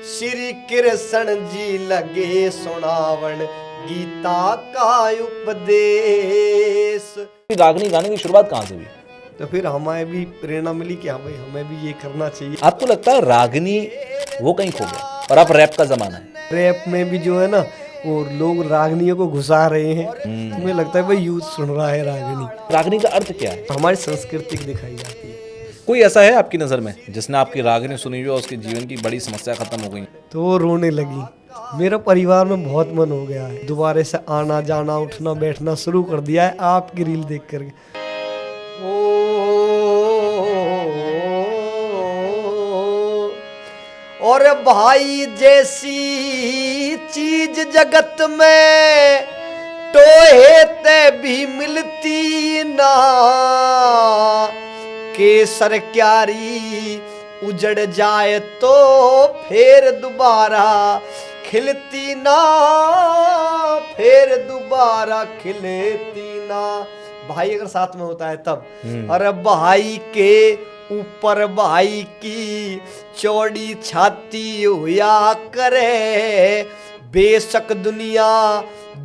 श्री कृष्ण जी लगे सुनावन गीता का उपदेश। रागनी गाने की शुरुआत कहाँ से हुई? तो फिर हमें भी प्रेरणा मिली कि हाँ भाई हमें भी ये करना चाहिए। आपको लगता है रागनी वो कहीं खो गया और अब रैप का जमाना है? रैप में भी जो है ना वो लोग रागनियों को घुसा रहे हैं। मुझे लगता है भाई यूथ सुन रहा है रागनी। रागनी का अर्थ क्या है? हमारी संस्कृति दिखाई जाती है। कोई ऐसा है आपकी नजर में जिसने आपकी रागनी सुनी हुई और उसके जीवन की बड़ी समस्या खत्म हो गई? तो वो रोने लगी। मेरा परिवार में बहुत मन हो गया है, दोबारा से आना जाना उठना बैठना शुरू कर दिया है आपकी रील देख करके। और भाई जैसी चीज जगत में टोहे ते भी मिलती ना, केसर क्यारी उजड़ जाए तो फिर दोबारा खिलती ना, फिर दोबारा खिलती ना। भाई अगर साथ में होता है तब। अरे भाई के ऊपर भाई की चौड़ी छाती हुआ करे, बेशक दुनिया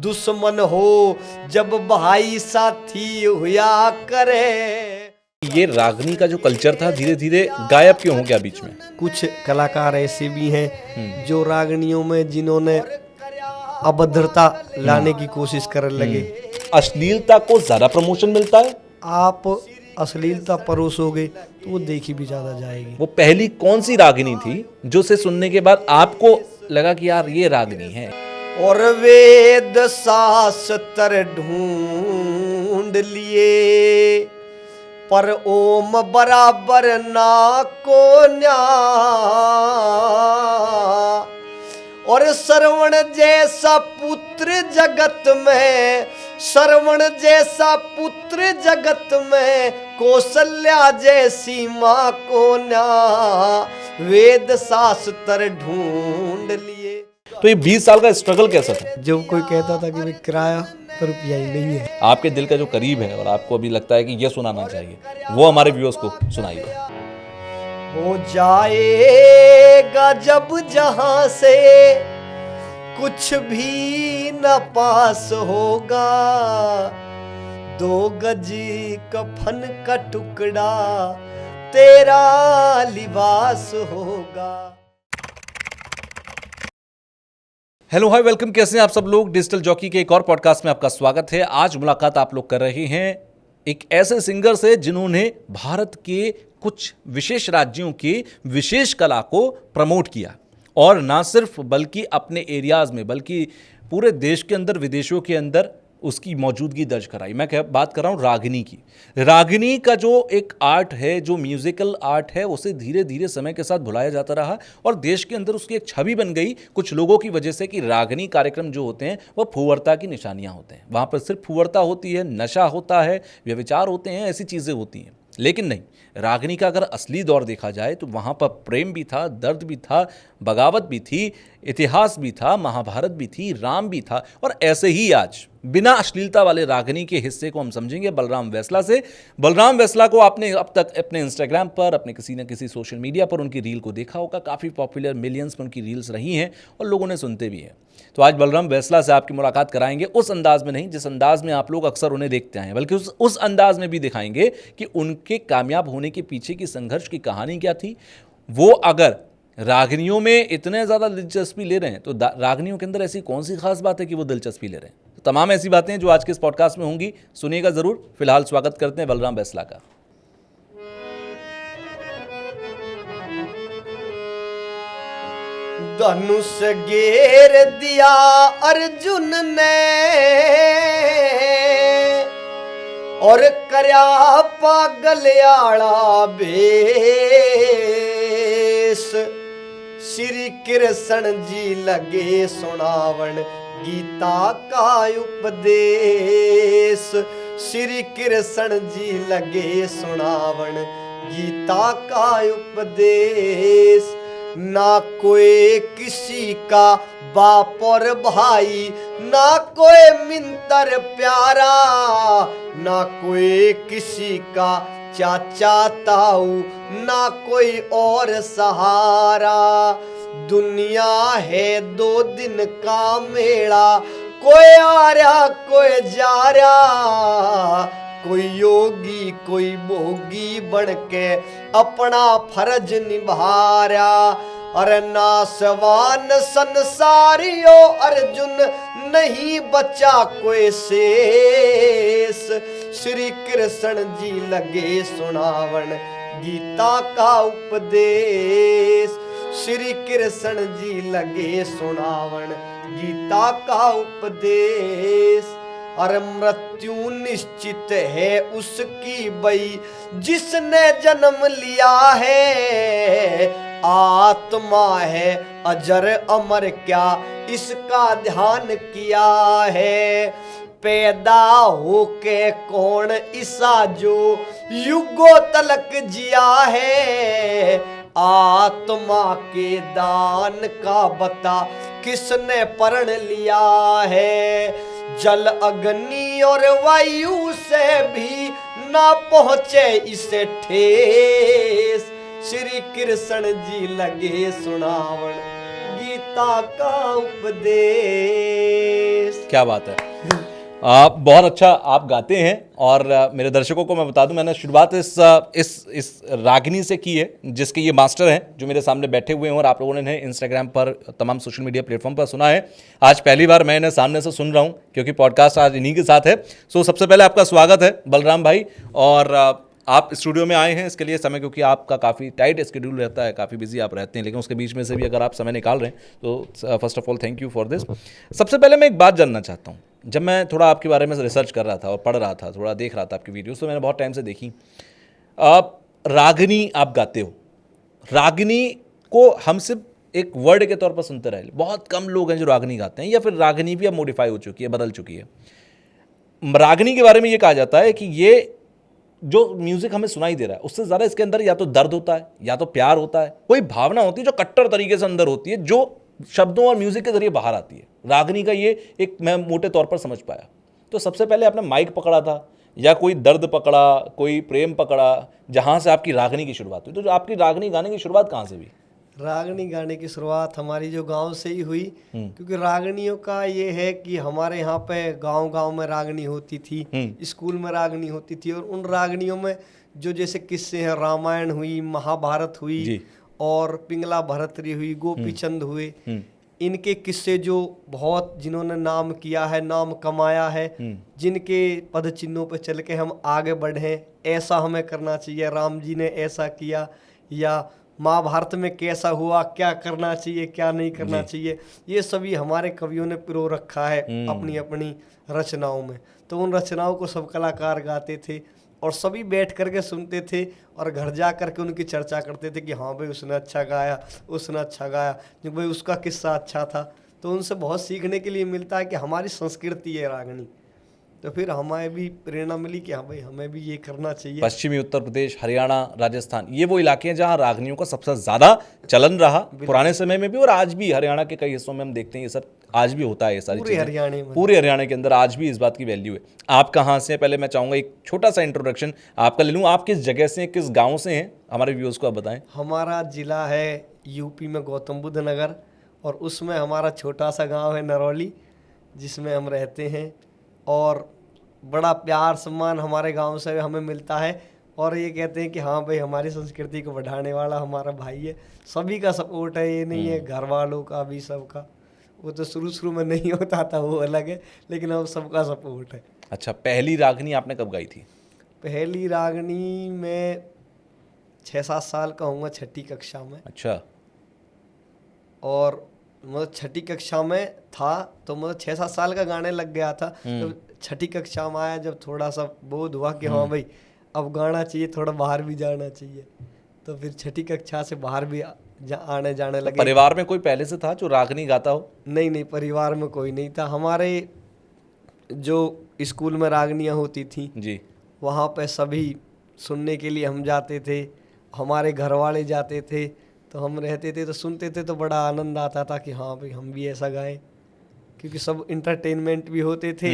दुश्मन हो जब भाई साथी हुआ करे। ये रागनी का जो कल्चर था धीरे धीरे गायब क्यों हो गया बीच में? कुछ कलाकार ऐसे भी हैं जो रागनियों में जिन्होंने अभद्रता लाने की कोशिश करने लगे। अश्लीलता को ज्यादा प्रमोशन मिलता है। आप अश्लीलता परोसोगे तो वो देखी भी ज्यादा जाएगी। वो पहली कौन सी रागनी थी जो से सुनने के बाद आपको लगा कि यार ये रागनी है? और वेद शास्त्र ढूंढ लिए पर ओम बराबर ना को न्या, और श्रवण जैसा पुत्र जगत में, श्रवण जैसा पुत्र जगत में, कौशल्या जैसी माँ को न्या, वेद शास्त्र ढूंढ लिए। तो ये 20 साल का स्ट्रगल कैसा था? जब कोई कहता था कि भाई किराया पर रुपया ही नहीं है। आपके दिल का जो करीब है और आपको अभी लगता है कि ये सुनाना चाहिए, वो हमारे व्यूअर्स को सुनाइए। हो जाएगा जब जहां से कुछ भी न पास होगा, 2 गज कफन का टुकड़ा तेरा लिबास होगा। हेलो हाय वेलकम, कैसे हैं आप सब लोग? डिजिटल जॉकी के एक और पॉडकास्ट में आपका स्वागत है। आज मुलाकात आप लोग कर रहे हैं एक ऐसे सिंगर से जिन्होंने भारत के कुछ विशेष राज्यों की विशेष कला को प्रमोट किया, और ना सिर्फ बल्कि अपने एरियाज में बल्कि पूरे देश के अंदर विदेशों के अंदर उसकी मौजूदगी दर्ज कराई। मैं बात कर रहा हूँ रागनी की। रागनी का जो एक आर्ट है, जो म्यूजिकल आर्ट है, उसे धीरे धीरे समय के साथ भुलाया जाता रहा और देश के अंदर उसकी एक छवि बन गई कुछ लोगों की वजह से कि रागनी कार्यक्रम जो होते हैं वह फुहरता की निशानियाँ होते हैं। वहाँ पर सिर्फ फुहरता होती है, नशा होता है, व्यभिचार होते हैं, ऐसी चीज़ें होती हैं। लेकिन नहीं, रागनी का अगर असली दौर देखा जाए तो वहाँ पर प्रेम भी था, दर्द भी था, बगावत भी थी, इतिहास भी था, महाभारत भी थी, राम भी था। और ऐसे ही आज बिना अश्लीलता वाले रागनी के हिस्से को हम समझेंगे बलराम वैसला से। बलराम वैसला को आपने अब तक अपने इंस्टाग्राम पर, अपने किसी न किसी सोशल मीडिया पर उनकी रील को देखा होगा। काफ़ी पॉपुलर, मिलियंस में उनकी रील्स रही हैं और लोगों ने सुनते भी हैं। तो आज बलराम वैसला से आपकी मुलाकात कराएंगे, उस अंदाज में नहीं जिस अंदाज में आप लोग अक्सर उन्हें देखते आए हैं, बल्कि उस अंदाज में भी दिखाएंगे कि उनके कामयाब होने के पीछे की संघर्ष की कहानी क्या थी। वो अगर रागनियों में इतने ज़्यादा दिलचस्पी ले रहे हैं तो रागनियों के अंदर ऐसी कौन सी खास बात है कि वो दिलचस्पी ले रहे हैं? तो तमाम ऐसी बातें जो आज के इस पॉडकास्ट में होंगी, सुनिएगा ज़रूर। फिलहाल स्वागत करते हैं बलराम वैसला का। धनुष घेर दिया अर्जुन ने और करया पागलियाला बेस, श्री कृष्ण जी लगे सुनावन गीता का उपदेश, श्री कृष्ण जी लगे सुनावन गीता का उपदेश। ना कोई किसी का बाप और भाई, ना कोई मिंतर प्यारा, ना कोई किसी का चाचा ताऊ, ना कोई और सहारा। दुनिया है 2 दिन का मेला, कोई आ रहा कोई जा रहा, कोई योगी कोई भोगी बन के अपना फर्ज निभा रहा। अरे नासवान संसारियो अर्जुन, नहीं बचा कोई शेष। श्री कृष्ण जी लगे सुनावन गीता का उपदेश। श्री कृष्ण जी लगे सुनावन गीता का उपदेश। और मृत्यु निश्चित है उसकी बई जिसने जन्म लिया है। आत्मा है अजर अमर क्या इसका ध्यान किया है। पैदा होके कौन ईसा जो युगों तलक जिया है। आत्मा के दान का बता किसने पढ़ लिया है। जल अग्नि और वायु से भी ना पहुंचे इसे ठेस। श्री कृष्ण जी लगे सुनावन गीता का उपदेश। क्या बात है। आप बहुत अच्छा आप गाते हैं। और मेरे दर्शकों को मैं बता दूं, मैंने शुरुआत इस रागिनी से की है, जिसके ये मास्टर हैं जो मेरे सामने बैठे हुए हैं, और आप लोगों ने इन्हें इंस्टाग्राम पर तमाम सोशल मीडिया प्लेटफॉर्म पर सुना है। आज पहली बार मैं इन्हें सामने से सुन रहा हूं, क्योंकि पॉडकास्ट आज इन्हीं के साथ है। सो सबसे पहले आपका स्वागत है बलराम भाई। और आप स्टूडियो में आए हैं इसके लिए समय, क्योंकि आपका काफ़ी टाइट स्केड्यूल रहता है, काफ़ी बिजी आप रहते हैं, लेकिन उसके बीच में से भी अगर आप समय निकाल रहे हैं तो first of all thank you for this. सबसे पहले मैं एक बात जानना चाहता हूँ। जब मैं थोड़ा आपके बारे में रिसर्च कर रहा था और पढ़ रहा था, थोड़ा देख रहा था आपकी वीडियोस, तो मैंने बहुत टाइम से देखी। आप रागिनी आप गाते हो। रागिनी को हम सिर्फ एक वर्ड के तौर पर सुनते रहे, बहुत कम लोग हैं जो रागिनी गाते हैं, या फिर रागिनी भी अब मॉडिफाई हो चुकी है, बदल चुकी है। रागिनी के बारे में ये कहा जाता है कि ये जो म्यूजिक हमें सुनाई दे रहा है उससे ज़्यादा इसके अंदर या तो दर्द होता है, या तो प्यार होता है, कोई भावना होती है जो कट्टर तरीके से अंदर होती है, जो शब्दों और म्यूजिक के जरिए बाहर आती है। रागिनी का ये एक मैं मोटे तौर पर समझ पाया। तो सबसे पहले आपने माइक पकड़ा था, या कोई दर्द पकड़ा, कोई प्रेम पकड़ा, जहाँ से आपकी रागिनी की शुरुआत हुई? तो जो आपकी रागिनी गाने की शुरुआत कहाँ से हुई? रागनी गाने की शुरुआत हमारी जो गांव से ही हुई, क्योंकि रागनियों का ये है कि हमारे यहाँ पे गांव-गांव में रागनी होती थी, स्कूल में रागनी होती थी, और उन रागनियों में जो जैसे किस्से हैं, रामायण हुई, महाभारत हुई, और पिंगला भरतरी हुई, गोपीचंद हुए, इनके किस्से जो बहुत जिन्होंने नाम किया है, नाम कमाया है, जिनके पद चिन्हों पर चल के हम आगे बढ़े, ऐसा हमें करना चाहिए, राम जी ने ऐसा किया, या महाभारत में कैसा हुआ, क्या करना चाहिए क्या नहीं करना चाहिए, ये सभी हमारे कवियों ने पिरो रखा है अपनी अपनी रचनाओं में। तो उन रचनाओं को सब कलाकार गाते थे और सभी बैठ करके सुनते थे, और घर जा करके उनकी चर्चा करते थे कि हाँ भाई उसने अच्छा गाया, उसने अच्छा गाया, जो भाई उसका किस्सा अच्छा था। तो उनसे बहुत सीखने के लिए मिलता है कि हमारी संस्कृति है रागनी। तो फिर हमें भी प्रेरणा मिली कि हाँ भाई हमें भी ये करना चाहिए। पश्चिमी उत्तर प्रदेश, हरियाणा, राजस्थान, ये वो इलाके हैं जहाँ रागनियों का सबसे ज़्यादा चलन रहा पुराने समय में भी, और आज भी हरियाणा के कई हिस्सों में हम देखते हैं ये सब आज भी होता है। ये सारी पूरे हरियाणा में, पूरे हरियाणा के अंदर आज भी इस बात की वैल्यू है। आप कहाँ से? पहले मैं चाहूँगा एक छोटा सा इंट्रोडक्शन आपका ले लूँ। आप किस जगह से, किस गाँव से हैं, हमारे व्यूअर्स को आप बताएं। हमारा जिला है यूपी में गौतम बुद्ध नगर, और उसमें हमारा छोटा सा गाँव है नरौली, जिसमें हम रहते हैं। और बड़ा प्यार सम्मान हमारे गांव से हमें मिलता है, और ये कहते हैं कि हाँ भाई हमारी संस्कृति को बढ़ाने वाला हमारा भाई है। सभी का सपोर्ट है, ये नहीं है घर वालों का भी, सबका। वो तो शुरू में नहीं होता था, वो अलग है, लेकिन अब सबका सपोर्ट है। अच्छा, पहली रागनी आपने कब गाई थी? पहली रागनी मैं 6-7 साल का हूँगा, 6ठी कक्षा में। अच्छा। और मतलब 6ठी कक्षा में था तो मतलब 6-7 साल का गाने लग गया था। तो 6ठी कक्षा में आया जब थोड़ा सा बोध हुआ कि हाँ भाई अब गाना चाहिए, थोड़ा बाहर भी जाना चाहिए, तो फिर 6ठी कक्षा से बाहर भी आने जाने लगे। परिवार में कोई पहले से था जो रागनी गाता हो? नहीं, परिवार में कोई नहीं था। हमारे जो स्कूल में रागनियाँ होती थी जी, वहाँ पे सभी सुनने के लिए हम जाते थे, हमारे घर वाले जाते थे, तो हम रहते थे तो सुनते थे, तो बड़ा आनंद आता था कि हाँ भाई हम भी ऐसा गाएं, क्योंकि सब इंटरटेनमेंट भी होते थे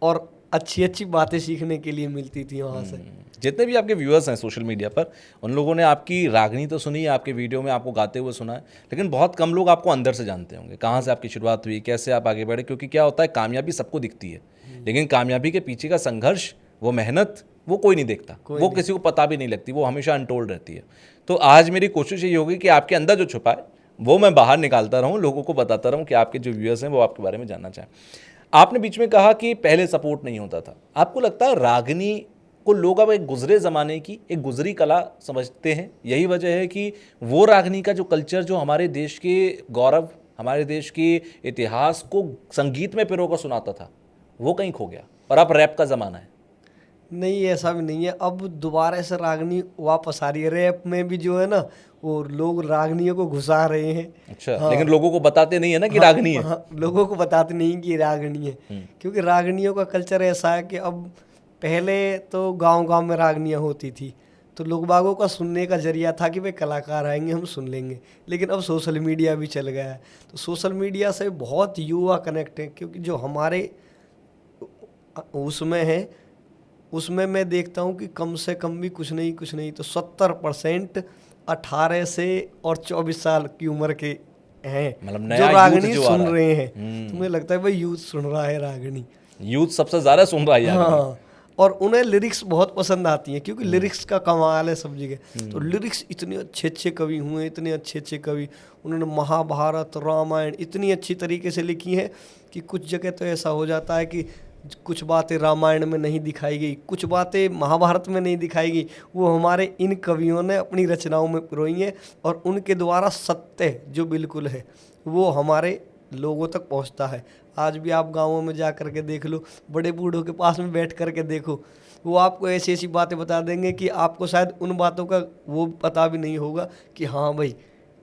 और अच्छी अच्छी बातें सीखने के लिए मिलती थी वहाँ से। जितने भी आपके व्यूअर्स हैं सोशल मीडिया पर, उन लोगों ने आपकी रागनी तो सुनी है, आपके वीडियो में आपको गाते हुए सुना है, लेकिन बहुत कम लोग आपको अंदर से जानते होंगे। कहाँ से आपकी शुरुआत हुई, कैसे आप आगे बढ़े? क्योंकि क्या होता है, कामयाबी सबको दिखती है, लेकिन कामयाबी के पीछे का संघर्ष, वो मेहनत, वो कोई नहीं देखता, वो किसी को पता भी नहीं लगती, वो हमेशा अनटोल्ड रहती है। तो आज मेरी कोशिश ये होगी कि आपके अंदर जो छुपा है वो मैं बाहर निकालता रहूं, लोगों को बताता रहूं कि आपके जो व्यूअर्स हैं वो आपके बारे में जानना चाहें। आपने बीच में कहा कि पहले सपोर्ट नहीं होता था। आपको लगता है रागनी को लोग अब एक गुजरे ज़माने की, एक गुजरी कला समझते हैं? यही वजह है कि वो रागनी का जो कल्चर, जो हमारे देश के गौरव, हमारे देश के इतिहास को संगीत में पिरो कर सुनाता था, वो कहीं खो गया और अब रैप का ज़माना है? नहीं, ऐसा भी नहीं है। अब दोबारा से रागनी वापस आ रही है। रैप में भी जो है ना, वो लोग रागनियों को घुसा रहे हैं। अच्छा, लेकिन लोगों को बताते नहीं है ना कि रागनी है। हाँ, लोगों को बताते नहीं कि रागनी है, क्योंकि रागनियों का कल्चर ऐसा है कि अब, पहले तो गांव-गांव में रागनियाँ होती थी, तो लोग बागों का सुनने का जरिया था कि भाई कलाकार आएंगे, हम सुन लेंगे। लेकिन अब सोशल मीडिया भी चल गया है, तो सोशल मीडिया से बहुत युवा कनेक्ट हैं, क्योंकि जो हमारे उसमें है, उसमें मैं देखता हूँ कि कम से कम भी कुछ नहीं तो 70% 18 से और 24 साल की उम्र के हैं, मतलब जो नया रागनी यूथ जो आ सुन रहा है। रहे हैं। तो मुझे लगता है भाई यूथ सुन रहा है रागनी। यूथ सबसे ज़्यादा सुन रहा है यार। हाँ, और उन्हें लिरिक्स बहुत पसंद आती हैं, क्योंकि लिरिक्स का कमाल है सब जगह। तो लिरिक्स इतने अच्छे अच्छे कवि हुए, इतने अच्छे अच्छे कवि, उन्होंने महाभारत, रामायण इतनी अच्छी तरीके से लिखी है कि कुछ जगह तो ऐसा हो जाता है कि कुछ बातें रामायण में नहीं दिखाई गई, कुछ बातें महाभारत में नहीं दिखाई गई, वो हमारे इन कवियों ने अपनी रचनाओं में पिरोई हैं, और उनके द्वारा सत्य जो बिल्कुल है वो हमारे लोगों तक पहुंचता है। आज भी आप गाँवों में जा कर के देख लो, बड़े बूढ़ों के पास में बैठ कर के देखो, वो आपको ऐसी ऐसी बातें बता देंगे कि आपको शायद उन बातों का वो पता भी नहीं होगा कि हाँ भाई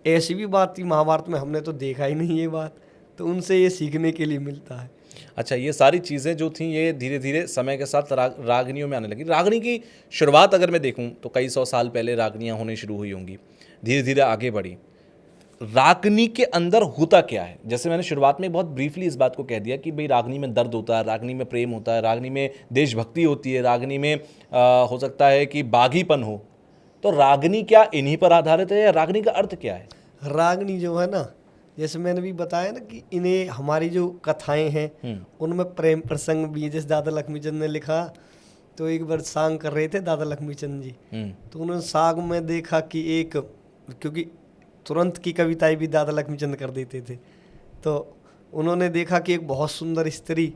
ऐसी भी बात थी महाभारत में, हमने तो देखा ही नहीं ये बात। तो उनसे ये सीखने के लिए मिलता है। अच्छा, ये सारी चीज़ें जो थी ये धीरे धीरे समय के साथ रागनियों में आने लगी। रागनी की शुरुआत अगर मैं देखूं तो कई सौ साल पहले रागनियाँ होनी शुरू हुई होंगी, धीरे धीरे आगे बढ़ी। रागनी के अंदर होता क्या है? जैसे मैंने शुरुआत में बहुत ब्रीफली इस बात को कह दिया कि भाई रागनी में दर्द होता है, रागनी में प्रेम होता है, रागनी में देशभक्ति होती है, रागनी में हो सकता है कि बागीपन हो। तो रागनी क्या इन्हीं पर आधारित है या रागनी का अर्थ क्या है? रागनी जो है ना, जैसे मैंने भी बताया ना कि इन्हें हमारी जो कथाएं हैं उनमें प्रेम प्रसंग भी है। जैसे दादा लक्ष्मीचंद ने लिखा, तो एक बार सांग कर रहे थे दादा लक्ष्मीचंद जी, तो उन्होंने सांग में देखा कि एक, क्योंकि तुरंत की कविताएं भी दादा लक्ष्मीचंद कर देते थे, तो उन्होंने देखा कि एक बहुत सुंदर स्त्री,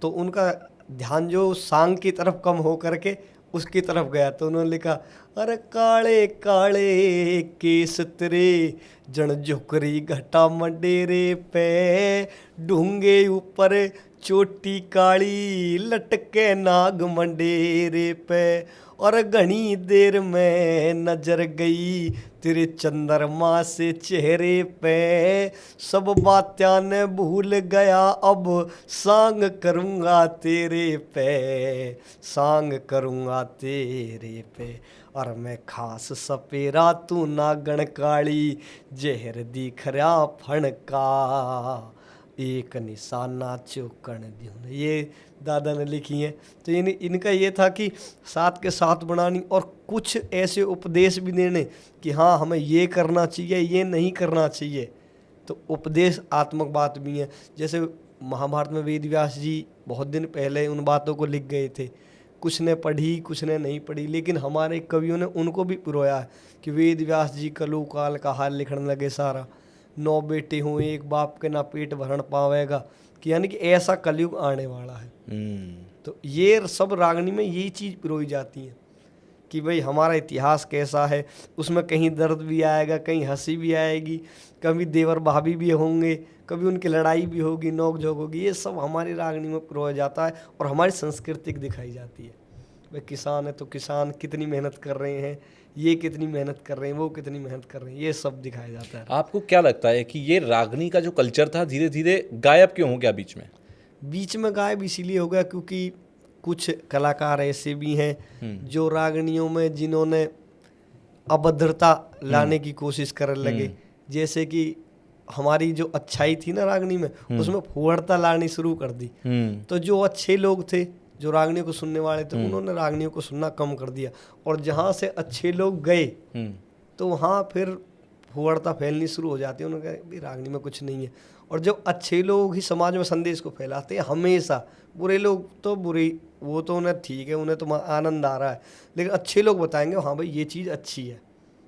तो उनका ध्यान जो सांग की तरफ कम हो करके उसकी तरफ गया, तो उन्होंने लिखा, अरे काले काले केस तेरे, जन झुकरी घटा मंडेरे पे, ढूंगे ऊपर चोटी काली, लटके नाग मंडेरे पे, और घनी देर में नजर गई तेरे चंद्रमा से चेहरे पे, सब बात्या ने भूल गया अब सांग करूँगा तेरे पे, सांग करूँगा तेरे पे, और मैं खास सपेरा तू नागण काली, जहर दिख रहा फणका, एक निशाना चौकन द्यून। ये दादा ने लिखी हैं। तो इनका ये था कि साथ के साथ बनानी और कुछ ऐसे उपदेश भी देने कि हाँ हमें ये करना चाहिए, ये नहीं करना चाहिए। तो उपदेश आत्मक बात भी है। जैसे महाभारत में वेद व्यास जी बहुत दिन पहले उन बातों को लिख गए थे, कुछ ने पढ़ी कुछ ने नहीं पढ़ी, लेकिन हमारे कवियों ने उनको भी पिरोया है कि वेद व्यास जी कलु काल का हाल लिखने लगे सारा, 9 बेटे हों एक बाप के ना पेट भरण पावेगा, कि यानी कि ऐसा कलयुग आने वाला है। तो ये सब रागनी में यही चीज़ पिरोई जाती है कि भाई हमारा इतिहास कैसा है, उसमें कहीं दर्द भी आएगा, कहीं हंसी भी आएगी, कभी देवर भाभी भी होंगे, कभी उनकी लड़ाई भी होगी, नोक झोंक होगी, ये सब हमारी रागनी में पिरोया जाता है और हमारी संस्कृति दिखाई जाती है। भाई किसान है तो किसान कितनी मेहनत कर रहे हैं, ये कितनी मेहनत कर रहे हैं, वो कितनी मेहनत कर रहे हैं, ये सब दिखाया जाता है। आपको क्या लगता है कि ये रागनी का जो कल्चर था धीरे धीरे गायब क्यों हो गया बीच में? बीच में गायब इसीलिए हो गया क्योंकि कुछ कलाकार ऐसे भी हैं जो रागनियों में जिन्होंने अभद्रता लाने की कोशिश करने लगे। जैसे कि हमारी जो अच्छाई थी ना रागनी में, उसमें फुहड़ता लानी शुरू कर दी। तो जो अच्छे लोग थे जो रागनियों को सुनने वाले थे उन्होंने रागनियों को सुनना कम कर दिया, और जहाँ से अच्छे लोग गए तो वहाँ फिर फुहड़ता फैलनी शुरू हो जाती है। उन्होंने कहा भाई रागनी में कुछ नहीं है। और जब अच्छे लोग ही समाज में संदेश को फैलाते हैं हमेशा, बुरे लोग तो बुरे, वो तो उन्हें ठीक है, उन्हें तो आनंद आ रहा है, लेकिन अच्छे लोग बताएंगे हाँ भाई ये चीज़ अच्छी है,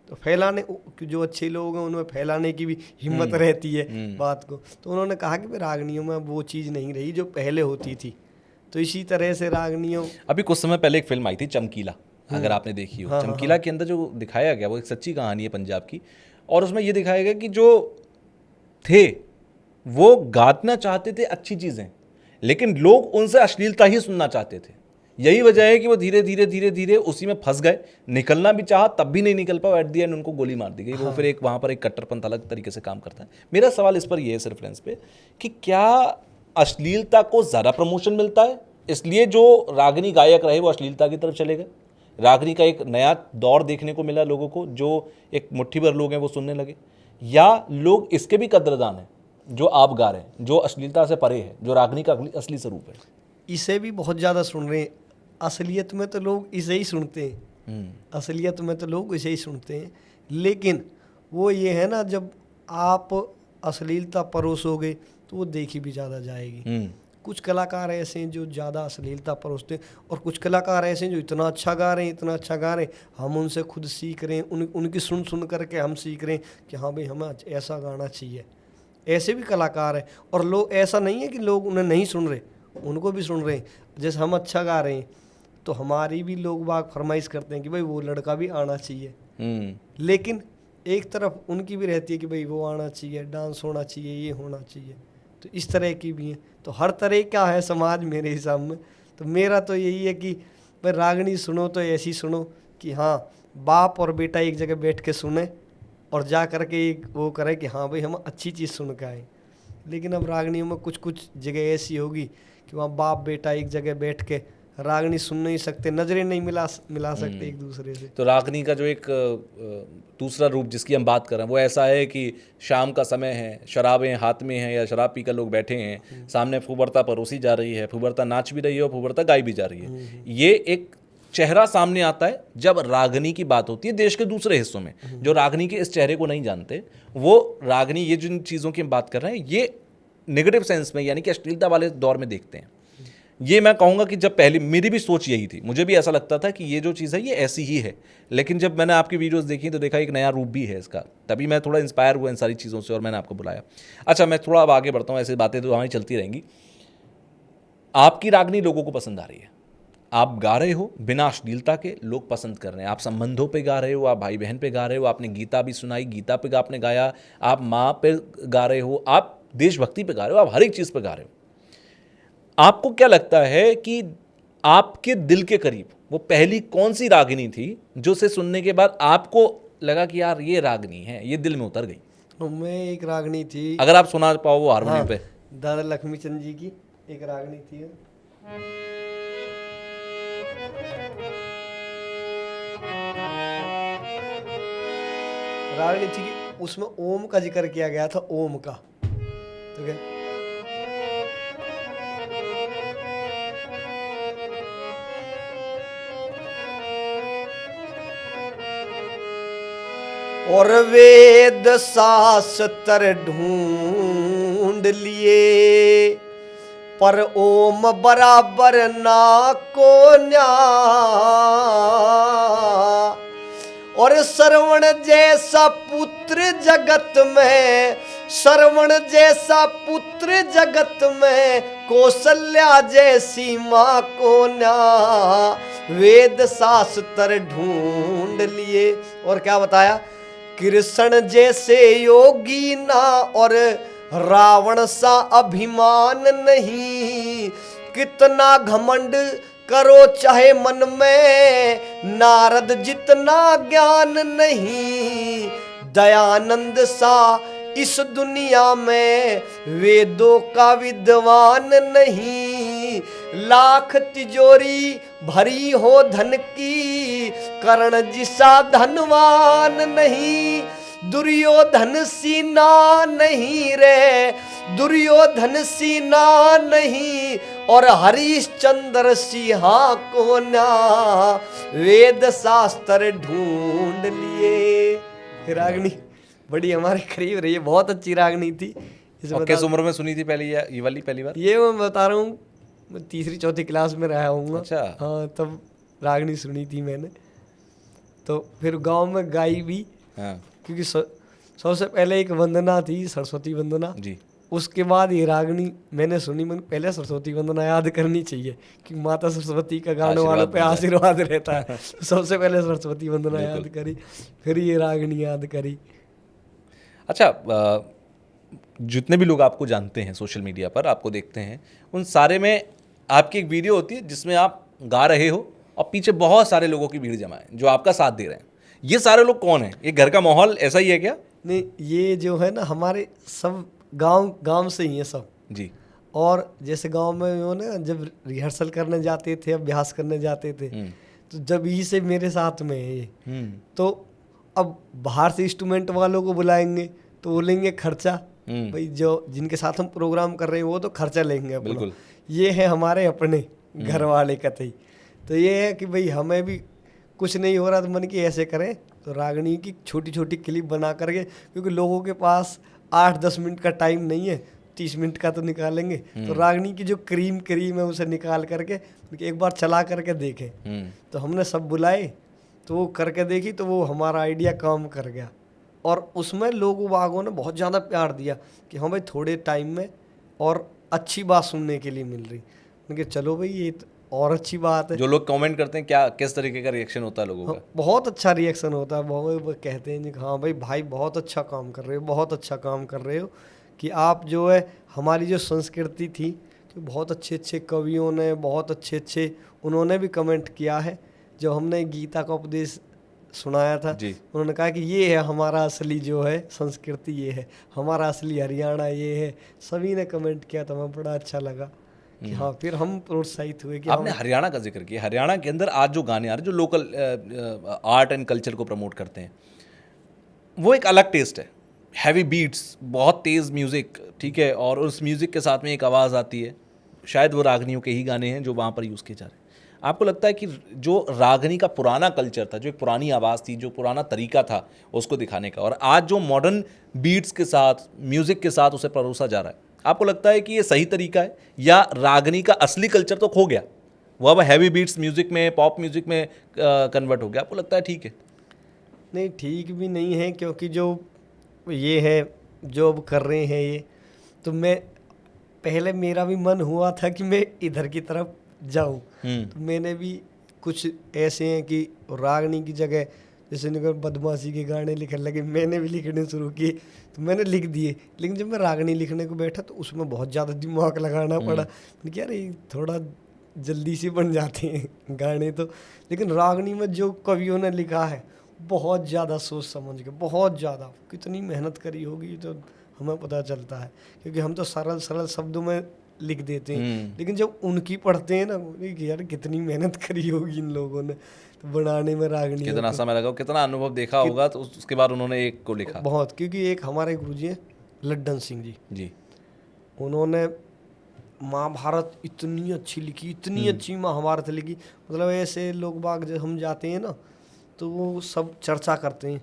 तो फैलाने, जो अच्छे लोग हैं उनमें फैलाने की भी हिम्मत रहती है बात को। तो उन्होंने कहा कि भाई रागनियों में वो चीज़ नहीं रही जो पहले होती थी। तो इसी तरह से रागनियों, अभी कुछ समय पहले एक फिल्म आई थी चमकीला, अगर आपने देखी हो। चमकीला के अंदर जो दिखाया गया वो एक सच्ची कहानी है पंजाब की, और उसमें ये दिखाया गया कि जो थे वो गाना चाहते थे अच्छी चीज़ें, लेकिन लोग उनसे अश्लीलता ही सुनना चाहते थे। यही वजह है कि वो धीरे धीरे धीरे धीरे उसी में फंस गए, निकलना भी चाहा तब भी नहीं निकल पाओ, एट दी एंड उनको गोली मार दी गई। वो फिर एक वहाँ पर एक कट्टरपंथ अलग तरीके से काम करता है। मेरा सवाल इस पर ये है इस रेफरेंस पे कि क्या अश्लीलता को ज़्यादा प्रमोशन मिलता है, इसलिए जो रागनी गायक रहे वो अश्लीलता की तरफ चले गए, रागनी का एक नया दौर देखने को मिला लोगों को, जो एक मुट्ठी भर लोग हैं वो सुनने लगे, या लोग इसके भी कद्रदान हैं जो आप गा रहे हैं, जो अश्लीलता से परे है, जो रागनी का असली स्वरूप है? इसे भी बहुत ज़्यादा सुन रहे हैं। असलियत में तो लोग इसे ही सुनते हैं, असलियत में तो लोग इसे ही सुनते हैं, लेकिन वो ये है ना, जब आप अश्लीलता परोसोगे तो वो देखी भी ज़्यादा जाएगी। कुछ कलाकार ऐसे हैं जो ज़्यादा अश्लीलता परोसते हैं, और कुछ कलाकार ऐसे हैं जो इतना अच्छा गा रहे हैं, इतना अच्छा गा रहे हैं, हम उनसे खुद सीख रहे हैं, उनकी सुन सुन करके हम सीख रहे हैं कि हाँ भाई हमें ऐसा गाना चाहिए। ऐसे भी कलाकार हैं, और लोग, ऐसा नहीं है कि लोग उन्हें नहीं सुन रहे, उनको भी सुन रहे हैं। जैसे हम अच्छा गा रहे हैं तो हमारी भी लोग बाग फरमाइश करते हैं कि भाई वो लड़का भी आना चाहिए, लेकिन एक तरफ उनकी भी रहती है कि भाई वो आना चाहिए, डांस होना चाहिए, ये होना चाहिए। तो इस तरह की भी है। तो हर तरह का है समाज मेरे हिसाब में। तो मेरा तो यही है कि भाई रागनी सुनो तो ऐसी सुनो कि हाँ बाप और बेटा एक जगह बैठ के सुने, और जा करके एक वो करे कि हाँ भाई हम अच्छी चीज़ सुन के आए। लेकिन अब रागनियों में कुछ कुछ जगह ऐसी होगी कि वहाँ बाप बेटा एक जगह बैठ के रागनी सुन नहीं सकते, नजरें नहीं मिला सकते एक दूसरे से। तो रागनी का जो एक दूसरा रूप जिसकी हम बात कर रहे हैं वो ऐसा है कि शाम का समय है, शराबें हाथ में हैं या शराब पीकर लोग बैठे हैं, सामने फुबरता परोसी जा रही है, फुबरता नाच भी रही है और फुबरता गाई भी जा रही है। ये एक चेहरा सामने आता है जब रागनी की बात होती है। देश के दूसरे हिस्सों में जो रागनी के इस चेहरे को नहीं जानते, वो रागनी, ये जिन चीज़ों की हम बात कर रहे हैं, ये नेगेटिव सेंस में यानी कि अश्लीलता वाले दौर में देखते हैं। ये मैं कहूँगा कि जब पहले मेरी भी सोच यही थी, मुझे भी ऐसा लगता था कि ये जो चीज़ है ये ऐसी ही है, लेकिन जब मैंने आपकी वीडियोस देखी तो देखा एक नया रूप भी है इसका, तभी मैं थोड़ा इंस्पायर हुआ इन सारी चीज़ों से और मैंने आपको बुलाया। अच्छा, मैं थोड़ा अब आगे बढ़ता हूँ, ऐसी बातें तो हमारी चलती रहेंगी। आपकी रागनी लोगों को पसंद आ रही है, आप गा रहे हो बिना अश्लीलता के, लोग पसंद कर रहे हैं। आप संबंधों पे गा रहे हो, आप भाई बहन पे गा रहे हो, आपने गीता भी सुनाई, गीता पे आपने गाया, आप माँ पे गा रहे हो, आप देशभक्ति पे गा रहे हो, आप हर एक चीज़ पे गा रहे हो। आपको क्या लगता है कि आपके दिल के करीब वो पहली कौन सी रागनी थी जो से सुनने के बाद आपको लगा कि यार ये रागनी है, ये दिल में उतर गई? तो मैं एक रागनी थी, अगर आप सुना पाओ वो हारमोनियम पे। दादा लक्ष्मीचंद जी की एक रागनी थी, रागनी थी कि उसमें ओम का जिक्र किया गया था, ओम का। तो क्या और वेद शास्त्र ढूंढ लिए, पर ओम बराबर ना को न्या, और श्रवण जैसा पुत्र जगत में, श्रवण जैसा पुत्र जगत में, कौशल्या जैसी माँ को न्या, वेद शास्त्र ढूंढ लिए। और क्या बताया, कृष्ण जैसे योगी ना, और रावण सा अभिमान नहीं, कितना घमंड करो चाहे मन में, नारद जितना ज्ञान नहीं, दयानंद सा इस दुनिया में, वेदों का विद्वान नहीं, लाख तिजोरी भरी हो धन की, कर्ण जिसा धनवान नहीं, दुर्योधन सीना नहीं रे, दुर्योधन सीना नहीं और हरिश्चंद्र सिंहा को ना, वेद शास्त्र ढूंढ लिए। रागनी बड़ी हमारे करीब रही है, बहुत अच्छी रागनी थी। और किस उम्र में सुनी थी ये वाली पहली बार? ये मैं बता रहा हूँ, मैं तीसरी चौथी क्लास में रहा हूँ। अच्छा। हाँ, तब रागनी सुनी थी मैंने, तो फिर गांव में गाई भी। हाँ। क्योंकि सबसे पहले एक वंदना थी, सरस्वती वंदना जी। उसके बाद ये रागनी मैंने सुनी। मैंने पहले सरस्वती वंदना याद करनी चाहिए कि माता सरस्वती का गाने वालों पे आशीर्वाद रहता है। सबसे पहले सरस्वती वंदना याद करी, फिर ये रागनी याद करी। अच्छा, जितने भी लोग आपको जानते हैं सोशल मीडिया पर, आपको देखते हैं, उन सारे में आपकी एक वीडियो होती है जिसमें आप गा रहे हो और पीछे बहुत सारे लोगों की भीड़ जमा है जो आपका साथ दे रहे हैं। ये सारे लोग कौन हैं? ये घर का माहौल ऐसा ही है क्या? नहीं, ये जो है ना हमारे सब गांव से ही है सब जी। और जैसे गांव में वो ना जब रिहर्सल करने जाते थे, अभ्यास करने जाते थे, तो जब ही से मेरे साथ में है ये। तो अब बाहर से इंस्ट्रूमेंट वालों को बुलाएंगे तो वो लेंगे खर्चा, भाई जो जिनके साथ हम प्रोग्राम कर रहे हैं वो तो खर्चा लेंगे अपना। बिल्कुल। ये है हमारे अपने घर वाले कतई। तो ये है कि भाई हमें भी कुछ नहीं हो रहा तो मन की ऐसे करें, तो रागनी की छोटी छोटी क्लिप बना करके, क्योंकि लोगों के पास 8-10 मिनट का टाइम नहीं है, 30 मिनट का तो निकालेंगे। तो रागनी की जो क्रीम है उसे निकाल करके एक बार चला करके देखें। तो हमने सब बुलाए, तो वो करके देखी, तो वो हमारा आइडिया काम कर गया। और उसमें लोगों बागों ने बहुत ज़्यादा प्यार दिया कि हाँ भाई थोड़े टाइम में और अच्छी बात सुनने के लिए मिल रही। मैंने कहा चलो भाई ये तो और अच्छी बात है। जो लोग कमेंट करते हैं, क्या किस तरीके का रिएक्शन होता है लोगों का? बहुत अच्छा रिएक्शन होता है। बहुत कहते हैं कि हाँ भाई बहुत अच्छा काम कर रहे हो, बहुत अच्छा काम कर रहे हो, कि आप जो है हमारी जो संस्कृति थी, कि बहुत अच्छे अच्छे कवियों ने, बहुत अच्छे उन्होंने भी कमेंट किया है। जब हमने गीता का उपदेश सुनाया था, उन्होंने कहा कि ये है हमारा असली जो है संस्कृति, ये है हमारा असली हरियाणा, ये है। सभी ने कमेंट किया था, हमें बड़ा अच्छा लगा कि हाँ, फिर हम प्रोत्साहित हुए कि आपने हरियाणा का जिक्र किया। हरियाणा के अंदर आज जो गाने आ रहे हैं, जो लोकल आर्ट एंड कल्चर को प्रमोट करते हैं, वो एक अलग टेस्ट है। हैवी बीट्स, बहुत तेज़ म्यूज़िक, ठीक है, और उस म्यूज़िक के साथ में एक आवाज़ आती है। शायद वो रागनियों के ही गाने हैं जो वहाँ पर यूज़ किए जा रहे हैं। आपको लगता है कि जो रागनी का पुराना कल्चर था, जो एक पुरानी आवाज़ थी, जो पुराना तरीका था उसको दिखाने का, और आज जो मॉडर्न बीट्स के साथ, म्यूज़िक के साथ उसे परोसा जा रहा है, आपको लगता है कि ये सही तरीका है, या रागनी का असली कल्चर तो खो गया, वो अब हैवी बीट्स म्यूज़िक में, पॉप म्यूज़िक में कन्वर्ट हो गया? आपको लगता है ठीक है? नहीं, ठीक भी नहीं है, क्योंकि जो ये है जो अब कर रहे हैं ये, तो मैं पहले मेरा भी मन हुआ था कि मैं इधर की तरफ जाऊं। तो मैंने भी कुछ ऐसे हैं कि रागनी की जगह जैसे बदमाशी के गाने लिखने लगे, मैंने भी लिखने शुरू किए, तो मैंने लिख दिए। लेकिन जब मैं रागनी लिखने को बैठा तो उसमें बहुत ज़्यादा दिमाग लगाना पड़ा कि यार ये थोड़ा जल्दी से बन जाते हैं गाने तो। लेकिन रागनी में जो कवियों ने लिखा है बहुत ज़्यादा सोच समझ के, बहुत ज़्यादा कितनी मेहनत करी होगी तो हमें पता चलता है, क्योंकि हम तो सरल शब्दों में लिख देते हैं, लेकिन जब उनकी पढ़ते हैं ना, यार कितनी मेहनत करी होगी इन लोगों ने तो बनाने में रागनी, कितना समय लगा, कितना अनुभव देखा होगा, तो उसके बाद उन्होंने एक को लिखा। बहुत, क्योंकि एक हमारे गुरुजी हैं लड्डन सिंह जी, उन्होंने महाभारत इतनी अच्छी लिखी, इतनी अच्छी महाभारत लिखी। मतलब ऐसे लोग बाग जब हम जाते हैं ना तो वो सब चर्चा करते हैं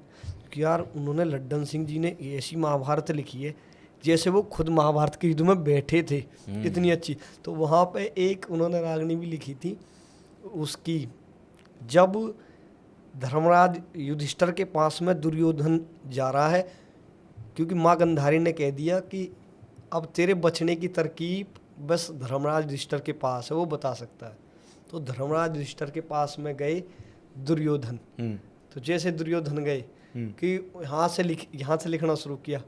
कि यार उन्होंने लड्डन सिंह जी ने ऐसी महाभारत लिखी है जैसे वो खुद महाभारत के युद्ध में बैठे थे, इतनी अच्छी। तो वहाँ पे एक उन्होंने रागनी भी लिखी थी उसकी, जब धर्मराज युधिष्ठिर के पास में दुर्योधन जा रहा है, क्योंकि माँ गंधारी ने कह दिया कि अब तेरे बचने की तरकीब बस धर्मराज युधिष्ठिर के पास है, वो बता सकता है। तो धर्मराज युधिष्ठिर के पास में गए दुर्योधन। तो जैसे दुर्योधन गए कि यहाँ से लिखना शुरू किया,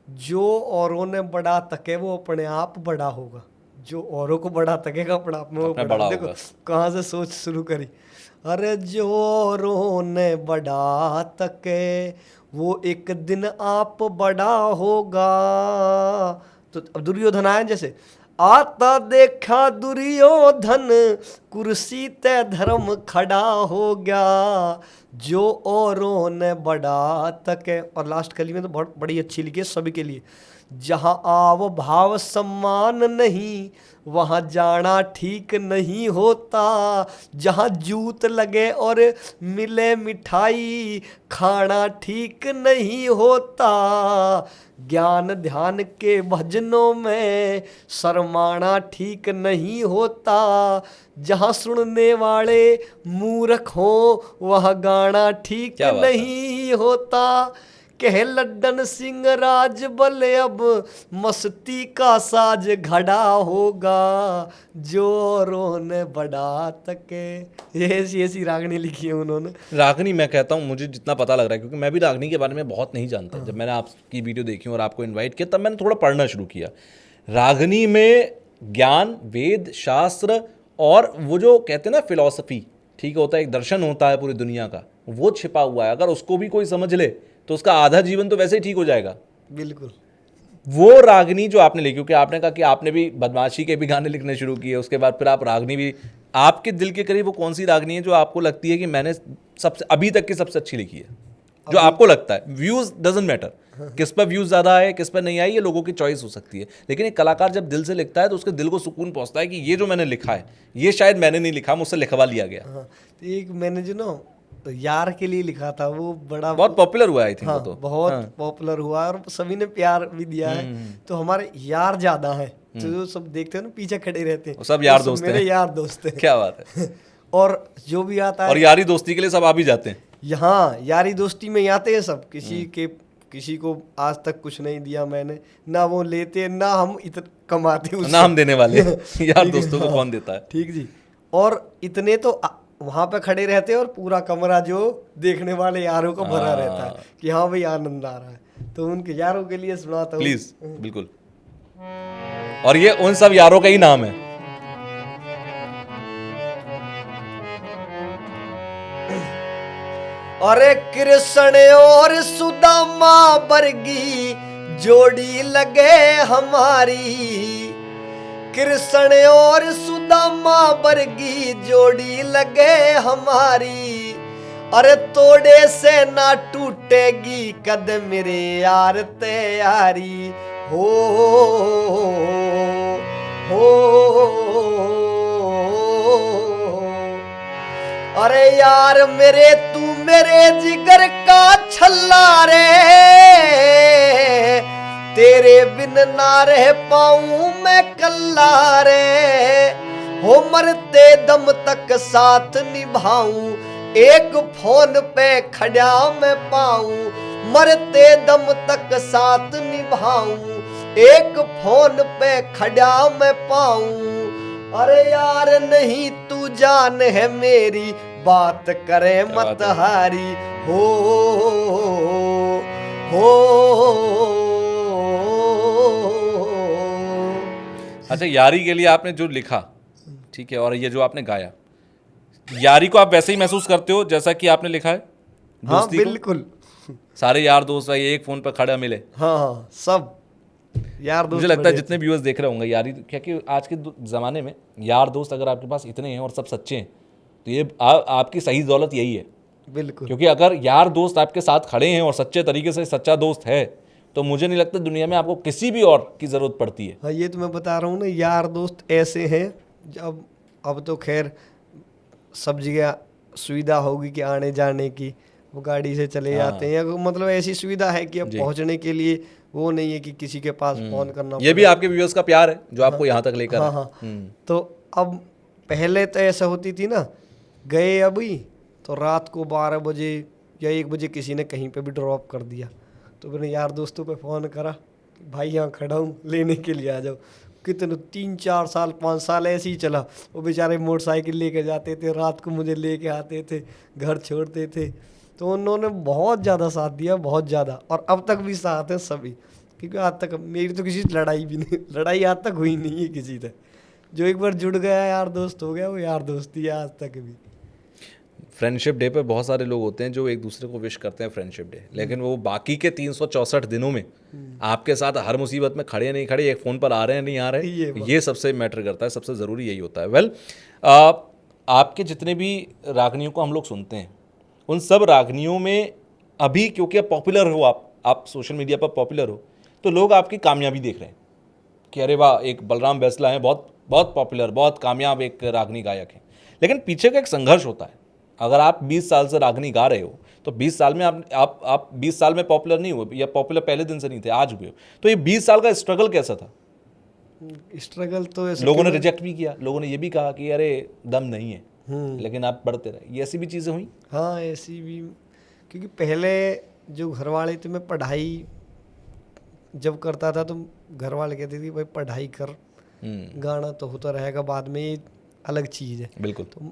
जो औरों ने बड़ा तके वो अपने आप बड़ा होगा, जो औरों को बड़ा तकेगा अपने आप में वो बड़ा। देखो कहाँ से सोच शुरू करी, अरे जो औरों ने बड़ा तके वो एक दिन आप बड़ा होगा। तो अब दुर्योधन आया, जैसे आता देखा दुर्योधन कुर्सी ते धर्म खड़ा हो गया, जो औरों ने बड़ा तक है। और लास्ट कली में तो बहुत बड़ी अच्छी लिखी है सभी के लिए, जहाँ आव भाव सम्मान नहीं वहाँ जाना ठीक नहीं होता, जहाँ जूत लगे और मिले मिठाई खाना ठीक नहीं होता, ज्ञान ध्यान के भजनों में शर्माना ठीक नहीं होता, जहाँ सुनने वाले मूर्ख हो वहाँ गाना ठीक क्या बात है। नहीं होता। कह लड्डन सिंह राज बले अब मस्ती का साज घड़ा होगा, जोरों ने बढ़ा तके। ये ऐसी रागनी लिखी है उन्होंने। रागनी मैं कहता हूँ, मुझे जितना पता लग रहा है, क्योंकि मैं भी रागनी के बारे में बहुत नहीं जानता। जब मैंने आपकी वीडियो देखी और आपको इनवाइट किया तब मैंने थोड़ा पढ़ना शुरू किया। रागनी में ज्ञान, वेद, शास्त्र और वो जो कहते हैं ना फिलॉसफी, ठीक होता है, एक दर्शन होता है पूरी दुनिया का, वो छिपा हुआ है। अगर उसको भी कोई समझ ले तो उसका आधा जीवन तो वैसे ही ठीक हो जाएगा। बिल्कुल। वो रागनी जो आपने लिखी, क्योंकि आपने कहा कि आपने भी बदमाशी के भी गाने लिखने शुरू किए, उसके बाद फिर आप रागनी भी, आपके दिल के करीब वो कौन सी रागनी है जो आपको लगती है कि मैंने सबसे अभी तक की सबसे अच्छी लिखी है, जो आपको लगता है? व्यूज डजंट मैटर, किस पर व्यूज ज्यादा है किस पर नहीं आई, ये लोगों की चॉइस हो सकती है, लेकिन एक कलाकार जब दिल से लिखता है तो उसके दिल को सुकून पहुंचता है कि ये जो मैंने लिखा है ये शायद मैंने नहीं लिखा, मुझसे लिखवा लिया गया। हाँ, तो एक मैंने जो ना तो यार के लिए लिखा था, वो बड़ा बहुत पॉपुलर हुआ आई थिंक। हाँ, वो तो बहुत पॉपुलर हुआ और सभी ने प्यार भी दिया है। तो हमारे यार ज्यादा हैं, तो जो सब देखते हो ना पीछे खड़े रहते हैं, वो सब यार वो दोस्त मेरे हैं। यार दोस्त हैं। क्या बात है। और जो भी आता और है यारी दोस्ती के लिए सब आ भी जाते हैं। यहाँ यारी दोस्ती में आते हैं सब। किसी को आज तक कुछ नहीं दिया मैंने, ना वो लेते ना हम इतना कमाते उससे। ना हम देने वाले यार दोस्तों को कौन देता है। ठीक जी। और इतने तो वहां पे खड़े रहते हैं और पूरा कमरा जो देखने वाले यारों का भरा रहता है कि हाँ भाई आनंद आ रहा है। तो उनके यारों के लिए सुनाता हूँ प्लीज। बिल्कुल। और ये उन सब यारों का ही नाम है। अरे कृष्ण और सुदामा वर्गी जोड़ी लगे हमारी, कृष्ण और सुदामा वर्गी जोड़ी लगे हमारी, अरे तोड़े से ना टूटेगी कद मेरे यार तैयारी हो अरे यार मेरे तू मेरे जिगर का छल्ला रे, तेरे बिन ना रह पाऊं मैं कल्ला रे, हो मरते दम तक साथ निभाऊं, एक फोन पे खड़ा मैं पाऊं, मरते दम तक साथ निभाऊं, एक फोन पे खड़ा मैं पाऊं। अरे यार नहीं तू जान है मेरी बात करे मत हारी हो अच्छा, यारी के लिए आपने जो लिखा, ठीक है, और ये जो आपने गाया, यारी को आप वैसे ही महसूस करते हो जैसा कि आपने लिखा है? हाँ बिल्कुल। सारे यार दोस्त भाई एक फोन पर खड़ा मिले। हाँ सब यार दोस्त। मुझे लगता है जितने व्यूअर्स देख रहे होंगे यारी, क्योंकि आज के ज़माने में यार दोस्त अगर आपके पास इतने हैं और सब सच्चे हैं तो ये आपकी सही दौलत यही है। बिल्कुल। क्योंकि अगर यार दोस्त आपके साथ खड़े हैं और सच्चे तरीके से सच्चा दोस्त है तो मुझे नहीं लगता दुनिया में आपको किसी भी और की ज़रूरत पड़ती है। हाँ ये तो मैं बता रहा हूँ ना, यार दोस्त ऐसे हैं जब अब तो खैर सब जगह सुविधा होगी कि आने जाने की, वो गाड़ी से चले जाते हैं, मतलब ऐसी सुविधा है कि अब पहुंचने के लिए वो नहीं है कि किसी के पास फोन करना। ये भी आपके व्यूअर्स का प्यार है जो आपको यहाँ तक लेकर। हाँ हाँ। तो अब पहले तो ऐसा होती थी ना, गए अभी तो रात को 12 बजे या 1 बजे किसी ने कहीं पे भी ड्रॉप कर दिया, तो मैंने यार दोस्तों पे फ़ोन करा, भाई यहाँ खड़ा हूँ लेने के लिए आ जाओ। कितने 3-4 साल 5 साल ऐसे ही चला। वो बेचारे मोटरसाइकिल लेके जाते थे, रात को मुझे लेके आते थे, घर छोड़ते थे। तो उन्होंने बहुत ज़्यादा साथ दिया, बहुत ज़्यादा, और अब तक भी साथ हैं सभी। क्योंकि आज तक मेरी तो किसी से लड़ाई भी नहीं, लड़ाई आज तक हुई नहीं है किसी से। जो एक बार जुड़ गया यार दोस्त हो गया, वो यार दोस्ती है आज तक भी। फ्रेंडशिप डे पे बहुत सारे लोग होते हैं जो एक दूसरे को विश करते हैं फ्रेंडशिप डे, लेकिन वो बाकी के 364 दिनों में आपके साथ हर मुसीबत में खड़े नहीं खड़े, एक फ़ोन पर आ रहे हैं नहीं आ रहे, ये सबसे मैटर करता है, सबसे ज़रूरी यही होता है। वेल, आपके जितने भी रागनियों को हम लोग सुनते हैं उन सब रागनियों में अभी, क्योंकि अब पॉपुलर हो आप सोशल मीडिया पर पॉपुलर हो, तो लोग आपकी कामयाबी देख रहे हैं कि अरे वाह, एक बलराम बैसला है, बहुत बहुत पॉपुलर, बहुत कामयाब एक रागनी गायक है। लेकिन पीछे का एक संघर्ष होता है। अगर आप 20 साल से रागनी गा रहे हो तो 20 साल में आप 20 साल में पॉपुलर नहीं हुए, या पॉपुलर पहले दिन से नहीं थे, आज हुए हो। तो ये 20 साल का स्ट्रगल कैसा था? स्ट्रगल तो ऐसे लोगों ने रिजेक्ट भी किया, लोगों ने ये भी कहा कि अरे दम नहीं है, लेकिन आप बढ़ते रहे। ये ऐसी भी चीज़ें हुई? हाँ, ऐसी भी, क्योंकि पहले जो घर वाले थे, मैं पढ़ाई जब करता था तो घर वाले कहते थे भाई पढ़ाई कर, गाना तो होता रहेगा बाद में, ये अलग चीज़ है। बिल्कुल। तो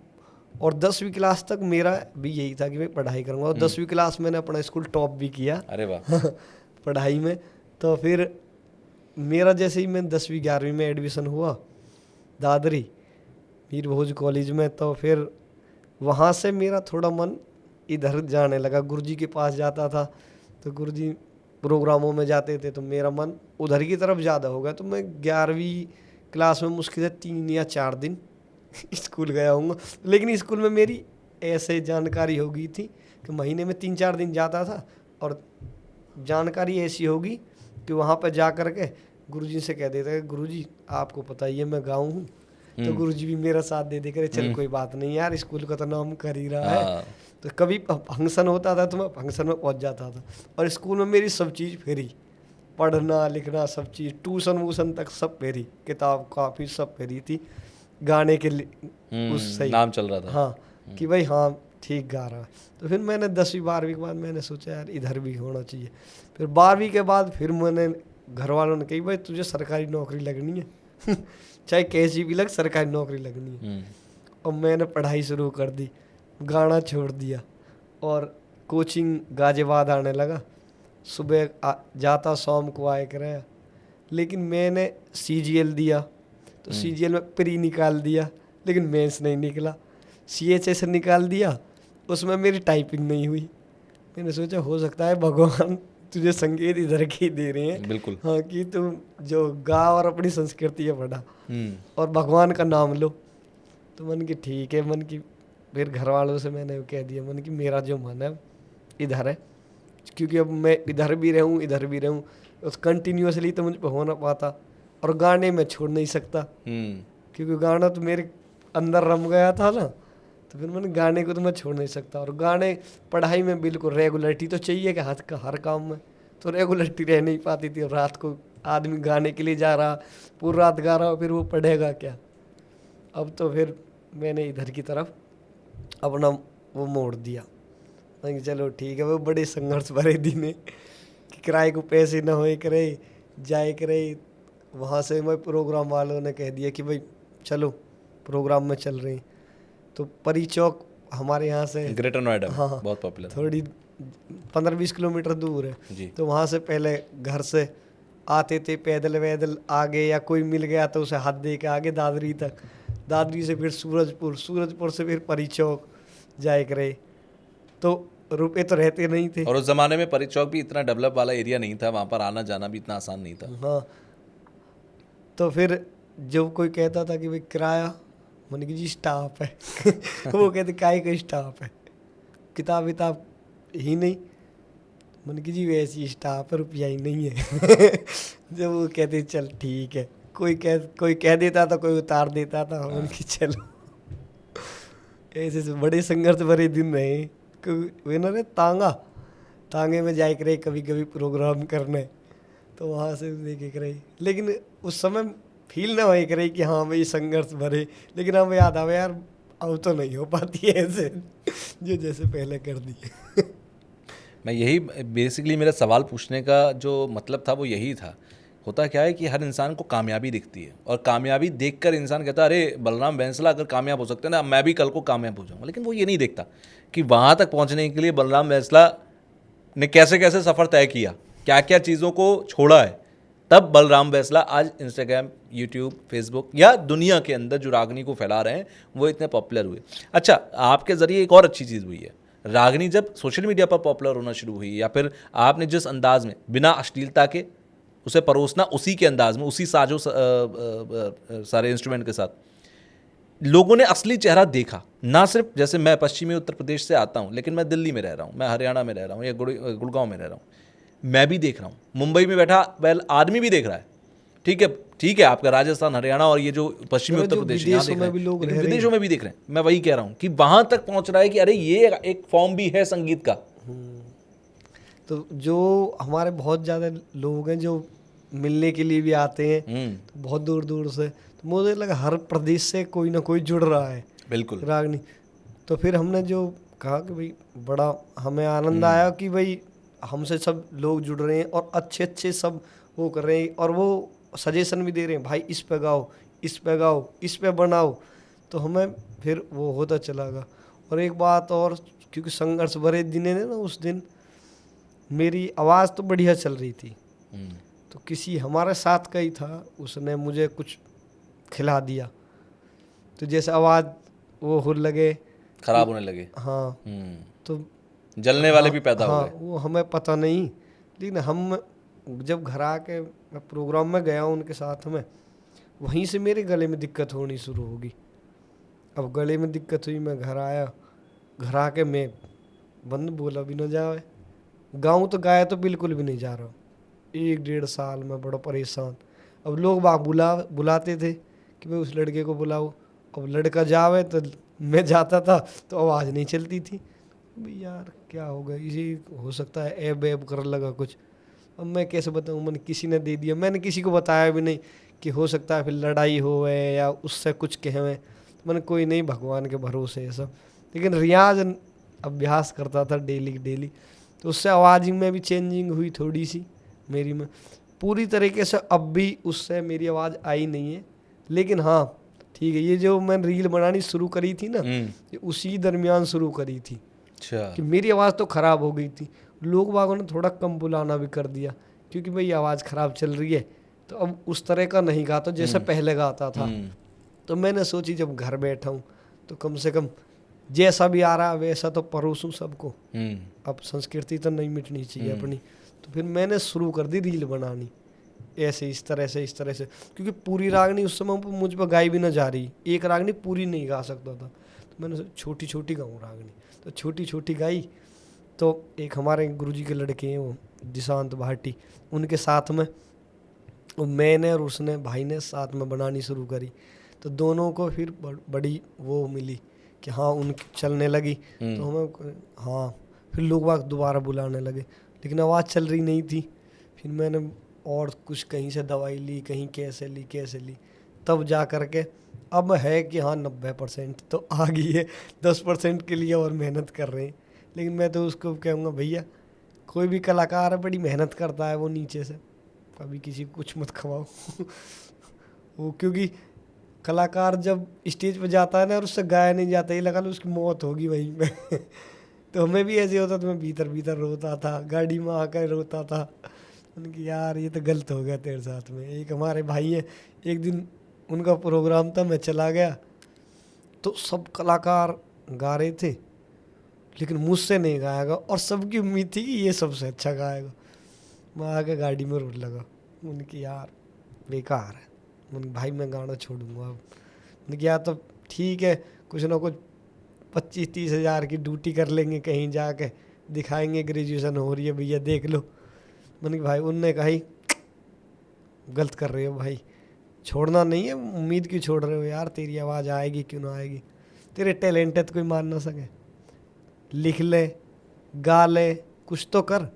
और 10वीं क्लास तक मेरा भी यही था कि भाई पढ़ाई करूँगा, और 10वीं क्लास मैंने अपना स्कूल टॉप भी किया। अरे वाह। पढ़ाई में। तो फिर मेरा जैसे ही मैं 10वीं 11वीं में एडमिशन हुआ दादरी वीर भोज कॉलेज में, तो फिर वहाँ से मेरा थोड़ा मन इधर जाने लगा। गुरुजी के पास जाता था तो गुरुजी प्रोग्रामों में जाते थे, तो मेरा मन उधर की तरफ ज़्यादा हो गया। तो मैं 11वीं क्लास में मुश्किल से 3 या 4 दिन स्कूल गया हूँगा। लेकिन स्कूल में मेरी ऐसे जानकारी हो गई थी कि महीने में 3-4 दिन जाता था, और जानकारी ऐसी होगी कि वहाँ पर जा कर के गुरुजी से कह देते, गुरुजी आपको पता ही है मैं गाँव हूँ। तो गुरुजी भी मेरा साथ दे दे करे, चल कोई बात नहीं यार, स्कूल का तो नाम कर ही रहा है। तो कभी फंक्शन होता था तो मैं फंक्शन में पहुंच जाता था, और स्कूल में मेरी सब चीज़ फ्री, पढ़ना लिखना सब चीज़, ट्यूशन वूशन तक सब फ्री, किताब काफ़ी सब फ्री थी। गाने के लिए उस सही नाम चल रहा था। हाँ, कि भाई हाँ ठीक गा रहा है। तो फिर मैंने 10वीं 12वीं के बाद मैंने सोचा यार इधर भी होना चाहिए। फिर 12वीं के बाद फिर मैंने घर वालों ने कही भाई तुझे सरकारी नौकरी लगनी है चाहे कैसी भी लग, सरकारी नौकरी लगनी है। और मैंने पढ़ाई शुरू कर दी, गाना छोड़ दिया, और कोचिंग गाजियाबाद आने लगा। सुबह जाता, शाम को आए कराया। लेकिन मैंने CGL दिया तो CGL में प्री निकाल दिया, लेकिन मेंस नहीं निकला। CHS निकाल दिया, उसमें मेरी टाइपिंग नहीं हुई। मैंने सोचा हो सकता है भगवान तुझे संगीत इधर के दे रहे हैं। बिल्कुल। हाँ, कि तुम जो गा और अपनी संस्कृति है बढ़ा, और भगवान का नाम लो। तो मन की ठीक है, मन की फिर घर वालों से मैंने कह दिया, मन की मेरा जो मन है इधर है, क्योंकि अब मैं इधर भी रहूँ इधर भी रहूँ, उस कंटिन्यूसली तो मुझ पर हो ना पाता। और गाने में छोड़ नहीं सकता, क्योंकि गाना तो मेरे अंदर रम गया था ना। तो फिर मैंने गाने को तो मैं छोड़ नहीं सकता। और गाने पढ़ाई में बिल्कुल रेगुलरिटी तो चाहिए कि हाथ का हर काम में, तो रेगुलरिटी रह नहीं पाती थी। और रात को आदमी गाने के लिए जा रहा, पूरी रात गा रहा, फिर वो पढ़ेगा क्या। अब तो फिर मैंने इधर की तरफ अपना वो मोड़ दिया, मैं चलो ठीक है। वो बड़े संघर्ष भरे दिन है कि किराए को पैसे ना होए करे, जाए करे। वहाँ से मैं प्रोग्राम वालों ने कह दिया कि भाई चलो प्रोग्राम में चल रहे हैं। तो परी चौक हमारे यहाँ से ग्रेटर नोएडा में हाँ, बहुत पॉपुलर, थोड़ी 15-20 किलोमीटर दूर है जी। तो वहाँ से पहले घर से आते थे पैदल वैदल आगे, या कोई मिल गया तो उसे हाथ दे के आगे दादरी तक, दादरी से फिर सूरजपुर, सूरजपुर से फिर परी चौक जाए करे। तो रुपए तो रहते नहीं थे, और उस जमाने में परी चौक भी इतना डेवलप वाला एरिया नहीं था, वहाँ पर आना जाना भी इतना आसान नहीं था। हाँ। तो फिर जब कोई कहता था कि भाई किराया, मन की जी स्टाफ है वो कहते काय का स्टाफ है, किताब विताब ही नहीं, मन की जी वैसी स्टाफ है, रुपया ही नहीं है जब वो कहते चल ठीक है, कोई कह देता था, कोई उतार देता था, मन की चलो ऐसे से बड़े संघर्ष भरे दिन रहे। वे ना रे तांगे में जाए करे कभी कभी प्रोग्राम करने, तो वहाँ से देखे करे। लेकिन उस समय फील ना वही करे कि हाँ भाई संघर्ष भरे, लेकिन अब याद आवे यार अब तो नहीं हो पाती है ऐसे जो जैसे पहले कर दिए मैं यही बेसिकली मेरा सवाल पूछने का जो मतलब था वो यही था। होता क्या है कि हर इंसान को कामयाबी दिखती है, और कामयाबी देखकर इंसान कहता है अरे बलराम बैंसला अगर कामयाब हो सकते हैं ना, मैं भी कल को कामयाब हो जाऊंगा। लेकिन वो ये नहीं देखता कि वहाँ तक पहुँचने के लिए बलराम बैंसला ने कैसे कैसे सफ़र तय किया, क्या क्या चीज़ों को छोड़ा है, तब बलराम बैंसला आज इंस्टाग्राम, यूट्यूब, फेसबुक या दुनिया के अंदर जो रागनी को फैला रहे हैं वो इतने पॉपुलर हुए। अच्छा, आपके ज़रिए एक और अच्छी चीज़ हुई है, रागनी जब सोशल मीडिया पर पॉपुलर होना शुरू हुई, या फिर आपने जिस अंदाज में बिना अश्लीलता के उसे परोसना, उसी के अंदाज में, उसी साजो सारे इंस्ट्रूमेंट के साथ, लोगों ने असली चेहरा देखा। ना सिर्फ जैसे मैं पश्चिमी उत्तर प्रदेश से आता हूँ, लेकिन मैं दिल्ली में रह रहा हूँ, मैं हरियाणा में रह रहा हूँ, या गुड़गांव में रह रहा हूँ, मैं भी देख रहा हूँ, मुंबई में बैठा वेल आदमी भी देख रहा है। ठीक है आपका राजस्थान, हरियाणा और ये जो पश्चिमी उत्तर जो प्रदेश यहाँ विदेशों देख रहे में भी हैं, लोग लेकिन रह रहे विदेशों में भी देख रहे हैं। मैं वही कह रहा हूँ कि वहां तक पहुंच रहा है कि अरे ये एक फॉर्म भी है संगीत का। तो जो हमारे बहुत ज़्यादा लोग हैं जो मिलने के लिए भी आते हैं, तो बहुत दूर दूर से, तो मुझे लगा हर प्रदेश से कोई ना कोई जुड़ रहा है बिल्कुल। रागनी। तो फिर हमने जो कहा कि भाई बड़ा हमें आनंद आया कि भाई हमसे सब लोग जुड़ रहे हैं और अच्छे अच्छे सब वो कर रहे हैं, और वो सजेशन भी दे रहे हैं, भाई इस पे गाओ, इस पे गाओ, इस पे बनाओ। तो हमें फिर वो होता चला गया। और एक बात और, क्योंकि संघर्ष भरे दिन है ना, उस दिन मेरी आवाज़ तो बढ़िया चल रही थी, तो किसी हमारे साथ का ही था, उसने मुझे कुछ खिला दिया, तो जैसे आवाज़ वो हो लगे, खराब होने लगे। हाँ, तो जलने वाले भी पैदा हो हाँ, गए। वो हमें पता नहीं, लेकिन हम जब घर आके मैं प्रोग्राम में गया उनके साथ में, वहीं से मेरे गले में दिक्कत होनी शुरू होगी। अब गले में दिक्कत हुई, मैं घर आया, घर आके मैं बंद बोला भी न जाए, गाऊँ तो गाया तो बिल्कुल भी नहीं जा रहा। 1-1.5 साल में बड़ा परेशान। अब लोग बाग बुलाते थे कि भाई उस लड़के को बुलाओ, अब लड़का जावे तो मैं जाता था तो आवाज़ नहीं चलती थी। भाई यार क्या होगा, इसी हो सकता है ऐब ऐब कर लगा कुछ। अब मैं कैसे बताऊँ, मैंने किसी ने दे दिया, मैंने किसी को बताया भी नहीं कि हो सकता है फिर लड़ाई हो या उससे कुछ कहे। मैंने कोई नहीं, भगवान के भरोसे है सब। लेकिन रियाज अभ्यास करता था डेली डेली, तो उससे आवाज़ में भी चेंजिंग हुई थोड़ी सी मेरी में। पूरी तरीके से अब भी उससे मेरी आवाज़ आई नहीं है, लेकिन हाँ ठीक है, ये जो मैंने रील बनानी शुरू करी थी ना, ये उसी दरमियान शुरू करी थी अच्छा। कि मेरी आवाज़ तो ख़राब हो गई थी, लोग बागों ने थोड़ा कम बुलाना भी कर दिया, क्योंकि भाई आवाज़ ख़राब चल रही है, तो अब उस तरह का नहीं गाता जैसे पहले गाता था। तो मैंने सोची जब घर बैठा हूँ तो कम से कम जैसा भी आ रहा है वैसा तो परोसूं सबको। अब संस्कृति तो नहीं मिटनी चाहिए अपनी। तो फिर मैंने शुरू कर दी रील बनानी, ऐसे इस तरह से क्योंकि पूरी रागनी उस समय मुझ पर गाई भी ना जा रही, एक रागनी पूरी नहीं गा सकता था, तो मैंने छोटी छोटी गाऊँ रागनी, तो छोटी छोटी गाई। तो एक हमारे गुरुजी के लड़के हैं वो दिशांत भाटी, उनके साथ में वो मैंने और उसने भाई ने साथ में बनानी शुरू करी, तो दोनों को फिर बड़ी वो मिली कि हाँ उनकी चलने लगी। तो हमें हाँ, फिर लोग बाग दोबारा बुलाने लगे, लेकिन आवाज़ चल रही नहीं थी। फिर मैंने और कुछ कहीं से दवाई ली, कहीं कैसे ली, तब जा कर के अब है कि हाँ 90% तो आ गई है, 10% के लिए और मेहनत कर रहे हैं। लेकिन मैं तो उसको कहूँगा भैया कोई भी कलाकार है बड़ी मेहनत करता है वो नीचे से, कभी किसी को कुछ मत खवाओ वो, क्योंकि कलाकार जब स्टेज पर जाता है ना और उससे गाया नहीं जाता, ये लगा लो उसकी मौत होगी वहीं पे तो हमें भी ऐसे होता, तो मैं भीतर रोता था, गाड़ी में आकर रोता था, उनकी यार ये तो गलत हो गया तेरे साथ में। एक हमारे भाई है, एक दिन उनका प्रोग्राम था, मैं चला गया तो सब कलाकार गा रहे थे, लेकिन मुझसे नहीं गाएगा, और सबकी उम्मीद थी कि ये सबसे अच्छा गाएगा। मैं आके गाड़ी में रोने लगा, उनकी यार बेकार है, उनकी भाई मैं गाना छोड़ूंगा अब। उनकी यार तो ठीक है, कुछ ना कुछ 25-30 हज़ार की ड्यूटी कर लेंगे, कहीं जाके दिखाएंगे ग्रेजुएशन हो रही है भैया देख लो। मैंने कि भाई, उनने कहा ही गलत कर रहे हो भाई, छोड़ना नहीं है, उम्मीद क्यों छोड़ रहे हो यार, तेरी आवाज़ आएगी क्यों ना आएगी, तेरे टैलेंट है तो कोई मान ना सके, लिख ले गा ले कुछ तो कर,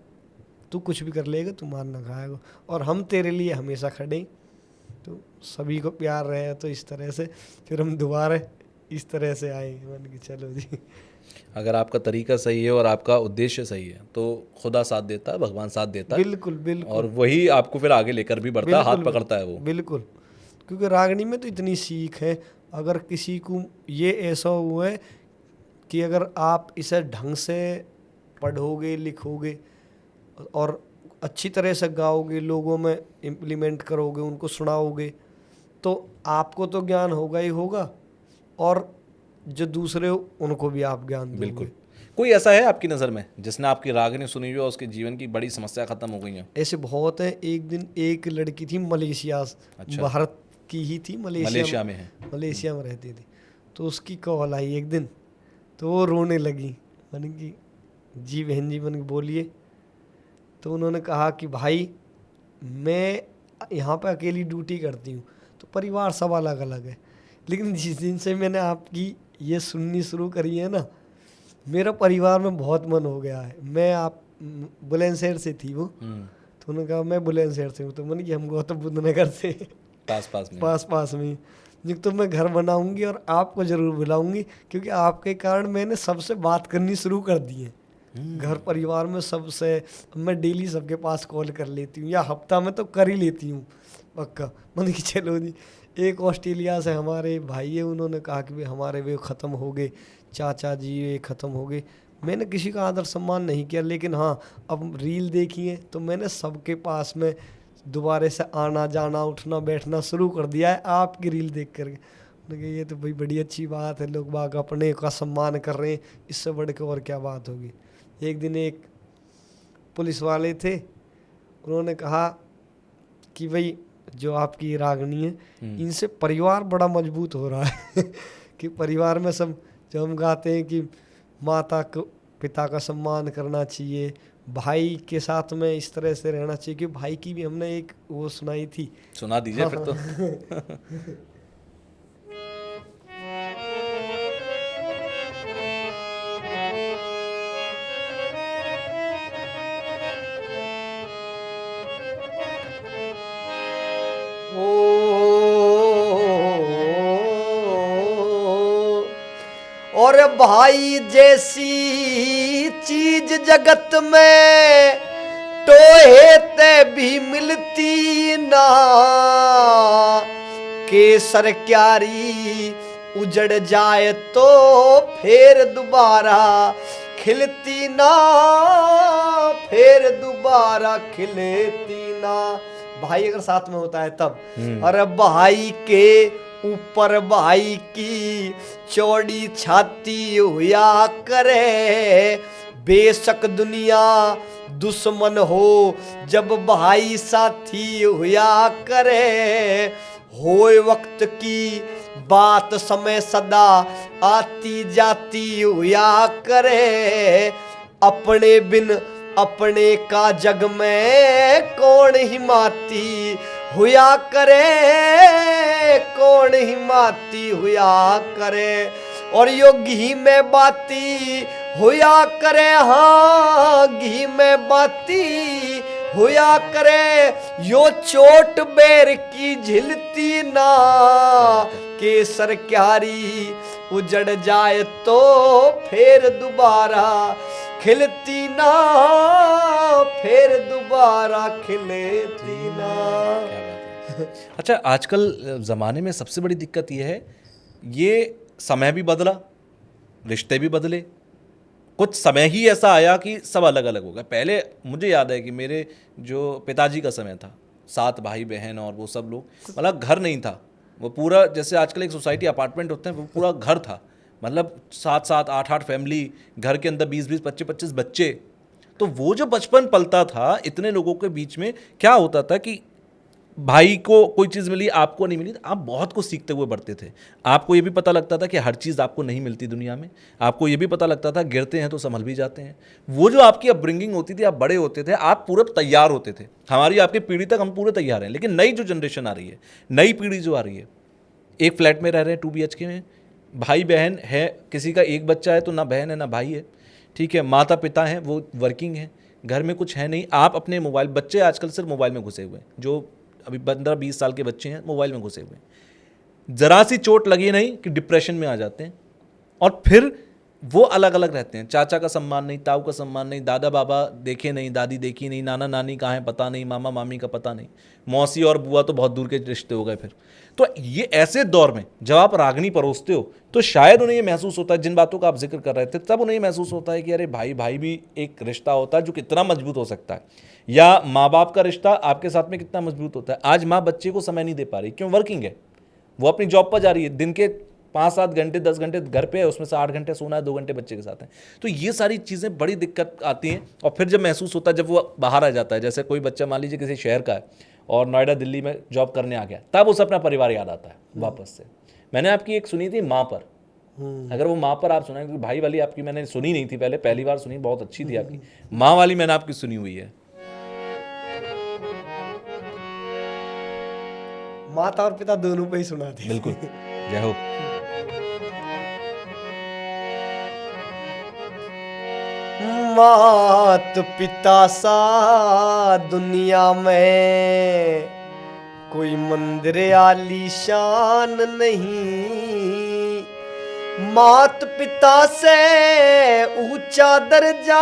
तू कुछ भी कर लेगा, तू मान ना खाएगा, और हम तेरे लिए हमेशा खड़े। तो सभी को प्यार रहे, तो इस तरह से फिर हम दोबारा इस तरह से आए। मैंने कि चलो जी, अगर आपका तरीका सही है और आपका उद्देश्य सही है तो खुदा साथ देता है, भगवान साथ देता है। बिल्कुल बिल्कुल, और वही आपको फिर आगे लेकर भी बढ़ता है, हाथ पकड़ता है वो। बिल्कुल, क्योंकि रागनी में तो इतनी सीख है, अगर किसी को ये ऐसा हुआ है कि अगर आप इसे ढंग से पढ़ोगे, लिखोगे और अच्छी तरह से गाओगे, लोगों में इम्प्लीमेंट करोगे, उनको सुनाओगे, तो आपको तो ज्ञान होगा ही होगा, और जो दूसरे हो उनको भी आप ज्ञान दोगे। बिल्कुल। कोई ऐसा है आपकी नज़र में जिसने आपकी रागनी सुनी हुई और उसके जीवन की बड़ी समस्या खत्म हो गई है? ऐसे बहुत है। एक दिन एक लड़की थी मलेशिया, अच्छा। भारत की ही थी, मलेशिया में है। मलेशिया में रहती थी, तो उसकी कॉल आई एक दिन, तो वो रोने लगी। मैंने कि जी बहन जी, मैंने बोलिए, तो उन्होंने कहा कि भाई मैं यहाँ पे अकेली ड्यूटी करती हूँ, तो परिवार सब अलग अलग है, लेकिन जिस दिन से मैंने आपकी ये सुननी शुरू करी है ना, मेरा परिवार में बहुत मन हो गया है। मैं आप बुलंदशहर से थी वो, तो उन्होंने कहा मैं बुलंदशहर से हूँ, तो मैंने कि हम गौतम बुद्ध नगर से पास में ही, तो मैं घर बनाऊंगी और आपको ज़रूर बुलाऊंगी, क्योंकि आपके कारण मैंने सबसे बात करनी शुरू कर दी है। घर परिवार में सबसे मैं डेली सबके पास कॉल कर लेती हूँ, या हफ्ता में तो कर ही लेती हूँ पक्का। मैंने कि चलो जी, एक ऑस्ट्रेलिया से हमारे भाई है, उन्होंने कहा कि भाई हमारे वे ख़त्म हो गए, चाचा जी ये ख़त्म हो गए। मैंने किसी का आदर सम्मान नहीं किया, लेकिन हाँ अब रील देखी है तो मैंने सबके पास में दोबारा से आना जाना उठना बैठना शुरू कर दिया है आपकी रील देख करके। उन्होंने कहा ये तो भाई बड़ी अच्छी बात है, लोग बाग अपने का सम्मान कर रहे हैं, इससे बढ़ के और क्या बात होगी। एक दिन एक पुलिस वाले थे, उन्होंने कहा कि भाई जो आपकी रागनी है इनसे परिवार बड़ा मजबूत हो रहा है कि परिवार में सब जो हम गाते हैं कि माता को पिता का सम्मान करना चाहिए, भाई के साथ में इस तरह से रहना चाहिए, कि भाई की भी हमने एक वो सुनाई थी, सुना दीजिए फिर तो। और भाई जैसी चीज जगत में टोहे ते भी मिलती ना, केसर क्यारी उजड़ जाए तो फिर दोबारा खिलती ना, फिर दोबारा खिलती ना। भाई अगर साथ में होता है तब। अरे भाई के ऊपर भाई की चौड़ी छाती हुआ करे, बेशक दुनिया दुश्मन हो जब भाई साथी हुआ करे, होए वक्त की बात समय सदा आती जाती हुआ करे, अपने बिन अपने का जग में कौन हिमाती हुआ करे, कौन हिमाती हुआ करे। और यो घी में बाती हुआ करे, हाँ घी में बाती हुआ करे, यो चोट बेर की झिलती ना, केसर क्यारी उजड़ जाए तो फिर दोबारा खिलती ना, फिर दोबारा खिलती ना। अच्छा, आजकल ज़माने में सबसे बड़ी दिक्कत ये है, ये समय भी बदला, रिश्ते भी बदले, कुछ समय ही ऐसा आया कि सब अलग अलग हो गए। पहले मुझे याद है कि मेरे जो पिताजी का समय था, 7 भाई बहन और वो सब लोग, मतलब घर नहीं था, वो पूरा जैसे आजकल एक सोसाइटी अपार्टमेंट होते हैं वो पूरा घर था, मतलब 7-7 8-8 फैमिली, घर के अंदर 20-20 25-25 बच्चे। तो वो जो बचपन पलता था इतने लोगों के बीच में, क्या होता था कि भाई को कोई चीज़ मिली आपको नहीं मिली, आप बहुत कुछ सीखते हुए बढ़ते थे। आपको ये भी पता लगता था कि हर चीज़ आपको नहीं मिलती दुनिया में, आपको ये भी पता लगता था गिरते हैं तो संभल भी जाते हैं। वो जो आपकी अपब्रिंगिंग होती थी, आप बड़े होते थे, आप पूरे तैयार होते थे। हमारी आपकी पीढ़ी तक हम पूरे तैयार हैं, लेकिन नई जो जनरेशन आ रही है, नई पीढ़ी जो आ रही है, एक फ्लैट में रह रहे हैं 2 BHK में, भाई बहन है, किसी का एक बच्चा है तो ना बहन है ना भाई है, ठीक है, माता पिता हैं वो वर्किंग हैं, घर में कुछ है नहीं, आप अपने मोबाइल, बच्चे आजकल सिर्फ मोबाइल में घुसे हुए हैं, जो अभी 15-20 साल के बच्चे हैं मोबाइल में घुसे हुए हैं। ज़रा सी चोट लगी नहीं कि डिप्रेशन में आ जाते हैं, और फिर वो अलग अलग रहते हैं। चाचा का सम्मान नहीं, ताऊ का सम्मान नहीं, दादा बाबा देखे नहीं, दादी देखी नहीं, नाना नानी कहाँ है पता नहीं, मामा मामी का पता नहीं, मौसी और बुआ तो बहुत दूर के रिश्ते हो गए फिर। तो ये ऐसे दौर में जब आप रागनी परोसते हो तो शायद उन्हें ये महसूस होता है, जिन बातों का आप जिक्र कर रहे थे, तब उन्हें ये महसूस होता है कि अरे भाई भाई भी एक रिश्ता होता है जो कितना मजबूत हो सकता है, या माँ बाप का रिश्ता आपके साथ में कितना मजबूत होता है। आज माँ बच्चे को समय नहीं दे पा रही, क्यों? वर्किंग है, वो अपनी जॉब पर जा रही है, दिन के 5-7 घंटे 10 घंटे घर पे है, उसमें से 8 घंटे सोना है, 2 घंटे बच्चे के साथ है। तो ये सारी चीज़ें बड़ी दिक्कत आती हैं। और फिर जब महसूस होता है, जब वो बाहर आ जाता है, जैसे कोई बच्चा मान लीजिए किसी शहर का है और नोएडा दिल्ली में जॉब करने आ गया, तब उसे अपना परिवार याद आता है वापस से। मैंने आपकी एक सुनी थी माँ पर, अगर वो माँ पर आप सुना, क्योंकि भाई वाली आपकी मैंने सुनी नहीं थी पहले, पहली बार सुनी, बहुत अच्छी थी आपकी। माँ वाली मैंने आपकी सुनी हुई है। माता और पिता दोनों पे ही सुनाते। बिल्कुल, जय हो। मात पिता सा दुनिया में कोई मंदिर आलीशान नहीं, मात पिता से ऊंचा दर्जा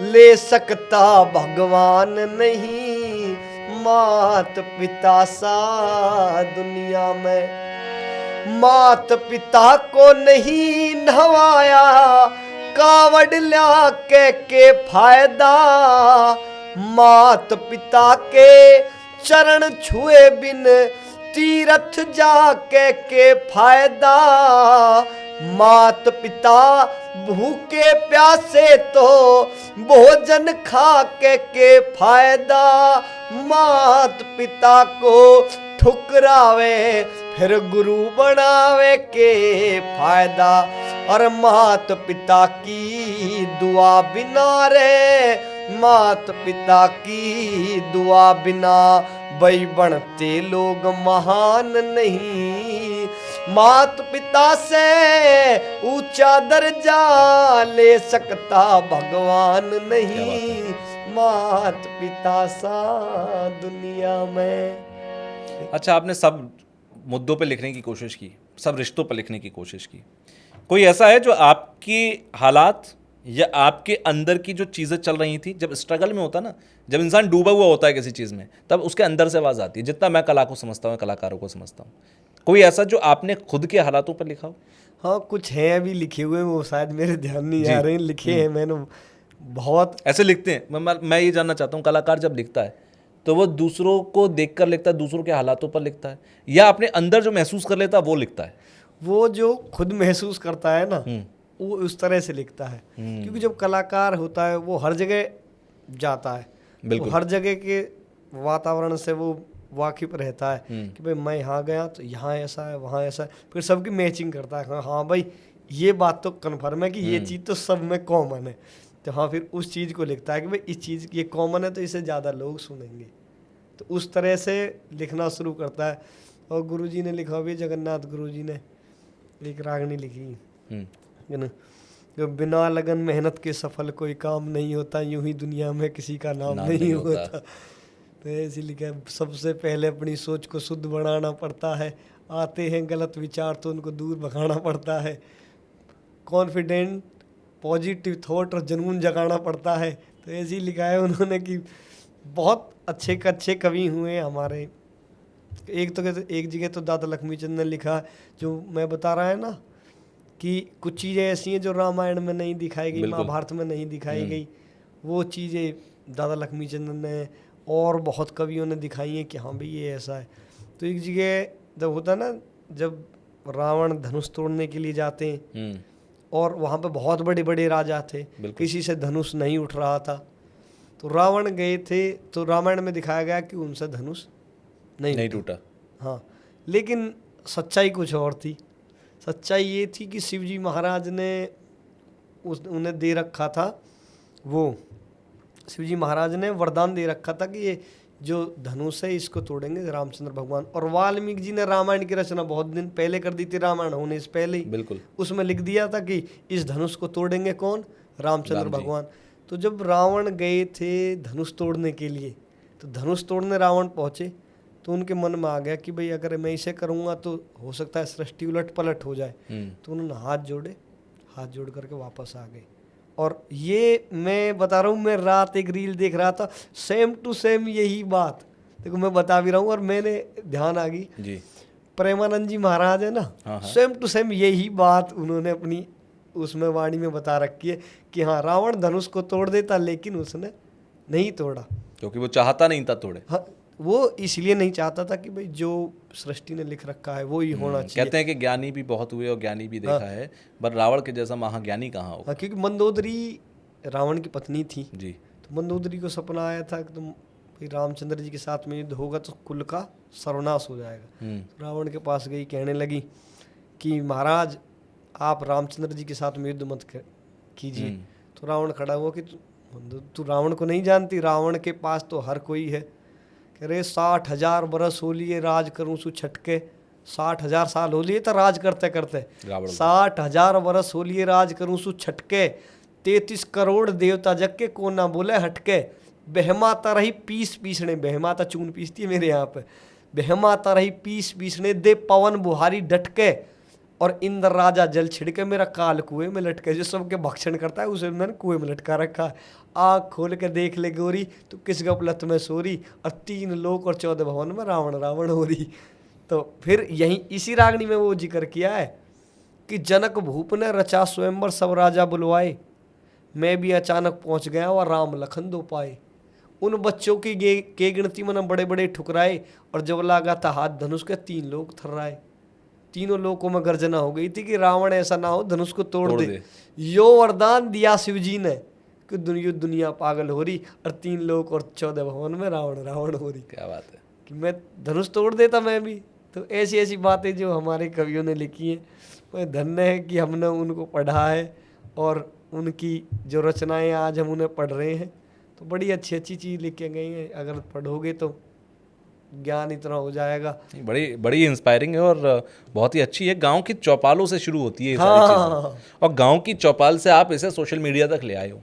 ले सकता भगवान नहीं, मात पिता सा दुनिया में। मात पिता को नहीं नहवाया कावड़ ला के फायदा, मात पिता के चरण छुए बिन तीरथ जाके के फायदा, मात पिता भूखे प्यासे तो भोजन खा के फायदा, मात पिता को ठुकरावे फिर गुरु बनावे के फायदा, और मात पिता की दुआ बिना रे, मात पिता की दुआ बिना भाई बनते लोग महान नहीं, मात पिता से ऊंचा दर्जा ले सकता भगवान नहीं, मात पिता सा दुनिया में। अच्छा, आपने सब मुद्दों पे लिखने की कोशिश की, सब रिश्तों पर लिखने की कोशिश की, कोई ऐसा है जो आपकी हालात या आपके अंदर की जो चीज़ें चल रही थी, जब स्ट्रगल में होता ना, जब इंसान डूबा हुआ होता है किसी चीज़ में, तब उसके अंदर से आवाज़ आती है। जितना मैं कला को समझता हूँ, कलाकारों को समझता हूँ, कोई ऐसा जो आपने खुद के हालातों पर लिखा हो? हाँ, कुछ हैं अभी लिखे हुए, वो शायद मेरे ध्यान नहीं आ रहे हैं, लिखे हैं मैंने बहुत। ऐसे लिखते हैं, मैं ये जानना चाहता हूँ, कलाकार जब लिखता है तो वो दूसरों को देखकर लिखता है, दूसरों के हालातों पर लिखता है, या अपने अंदर जो महसूस कर लेता है वो लिखता है? वो जो खुद महसूस करता है ना, वो उस तरह से लिखता है। क्योंकि जब कलाकार होता है वो हर जगह जाता है, वो हर जगह के वातावरण से वो वाकिफ रहता है कि भाई मैं यहाँ गया तो यहाँ ऐसा है, वहाँ ऐसा है, फिर सबकी मैचिंग करता है। हाँ भाई, ये बात तो कन्फर्म है कि ये चीज़ तो सब में कॉमन है, तो हाँ फिर उस चीज़ को लिखता है कि भाई इस चीज़ ये कॉमन है तो इसे ज़्यादा लोग सुनेंगे, तो उस तरह से लिखना शुरू करता है। और गुरुजी ने लिखा भी, जगन्नाथ गुरुजी ने एक रागनी लिखी है ना, जो बिना लगन मेहनत के सफल कोई काम नहीं होता, यूं ही दुनिया में किसी का नाम नहीं होता। तो ऐसे लिखा है, सबसे पहले अपनी सोच को शुद्ध बनाना पड़ता है, आते हैं गलत विचार तो उनको दूर भगाना पड़ता है, कॉन्फिडेंट पॉजिटिव थॉट और जुनून जगाना पड़ता है। तो ऐसे ही लिखा है उन्होंने कि बहुत अच्छे कवि हुए हमारे। एक जगह तो दादा लक्ष्मीचंद ने लिखा, जो मैं बता रहा है ना कि कुछ चीज़ें ऐसी हैं जो रामायण में नहीं दिखाई गई, महाभारत में नहीं दिखाई गई, वो चीज़ें दादा लक्ष्मीचंद ने और बहुत कवियों ने दिखाई हैं कि हाँ भाई ये ऐसा है। तो एक जगह जब होता ना, जब रावण धनुष तोड़ने के लिए जाते हैं और वहाँ पे बहुत बड़े बड़े राजा थे, किसी से धनुष नहीं उठ रहा था, तो रावण गए थे, तो रामायण में दिखाया गया कि उनसे धनुष नहीं टूटा। हाँ, लेकिन सच्चाई कुछ और थी। सच्चाई ये थी कि शिवजी महाराज ने उन्हें दे रखा था, वो शिवजी महाराज ने वरदान दे रखा था कि ये जो धनुष है इसको तोड़ेंगे रामचंद्र भगवान। और वाल्मीकि जी ने रामायण की रचना बहुत दिन पहले कर दी थी, रामायण होने से पहले ही बिल्कुल उसमें लिख दिया था कि इस धनुष को तोड़ेंगे कौन, रामचंद्र भगवान। तो जब रावण गए थे धनुष तोड़ने के लिए, तो धनुष तोड़ने रावण पहुंचे, तो उनके मन में आ गया कि भाई अगर मैं इसे करूँगा तो हो सकता है सृष्टि उलट पलट हो जाए। तो उन्होंने हाथ जोड़ करके वापस आ गए। और ये मैं बता रहा हूँ, मैं रात एक रील देख रहा था, सेम टू सेम यही बात देखो मैं बता भी रहा हूँ, और मैंने ध्यान आ गई जी, प्रेमानंद जी महाराज है ना, सेम टू सेम यही बात उन्होंने अपनी उसमें वाणी में बता रखी है कि हाँ रावण धनुष को तोड़ देता, लेकिन उसने नहीं तोड़ा क्योंकि वो चाहता नहीं था तोड़े। हाँ, वो इसलिए नहीं चाहता था कि भाई जो सृष्टि ने लिख रखा है वो ही होना चाहिए। कहते हैं कि ज्ञानी भी बहुत हुए और ज्ञानी भी देखा है, पर रावण के जैसा महाज्ञानी कहाँ होगा। क्योंकि मंदोदरी रावण की पत्नी थी जी, तो मंदोदरी को सपना आया था कि तुम रामचंद्र जी के साथ में युद्ध होगा तो कुल का सर्वनाश हो जाएगा। तो रावण के पास गई, कहने लगी कि महाराज आप रामचंद्र जी के साथ में युद्ध मत कीजिए। तो रावण खड़ा हुआ कि तू रावण को नहीं जानती, रावण के पास तो हर कोई है, कह रहे 60,000 बरस हो लिए राज करूं सु छटके, 60,000 साल हो लिए तो राज करते करते, 60,000 बरस हो लिए राज करूं सु छटके, 33 करोड़ देवता जग के को ना बोले हटके, बहमाता रही पीस पीसने, बहमाता चून पीसती है मेरे यहाँ पे, बहमाता रही पीस पीसने दे पवन बुहारी डटके, और इंद्र राजा जल छिड़के मेरा काल कुएं में लटके। जो सबके भक्षण करता है उसे मैंने कुएं में लटका रखा है। आँख खोल के देख ले गोरी तो किस गपलत में सोरी, और 3 लोक और 14 भवन में रावण रावण हो रही। तो फिर यहीं इसी रागनी में वो जिक्र किया है कि जनक भूप ने रचा स्वयंवर सब राजा बुलवाए, मैं भी अचानक पहुंच गया और राम लखन दो पाए। उन बच्चों की के गिनती मैंने बड़े बड़े ठुकराए, और जब लगा था हाथ धनुष के 3 लोग थर्राए। तीनों लोगों में गर्जना हो गई थी कि रावण ऐसा ना हो धनुष को तोड़ दे। यो वरदान दिया शिव जी ने कि दुनिया पागल हो रही, और 3 लोग और 14 भवन में रावण रावण हो रही। क्या बात है कि मैं धनुष तोड़ देता मैं भी। तो ऐसी ऐसी बातें जो हमारे कवियों ने लिखी हैं, वह धन्य है कि हमने उनको पढ़ा है, और उनकी जो रचनाएं आज हम उन्हें पढ़ रहे हैं। तो बड़ी अच्छी अच्छी चीज़ लिख के गई हैं, अगर पढ़ोगे तो ज्ञान इतना हो जाएगा। बड़ी बड़ी इंस्पायरिंग है और बहुत ही अच्छी है। गांव की चौपालों से शुरू होती है ये सारी चीज़ें, और गांव की चौपाल से आप इसे सोशल मीडिया तक ले आए हो।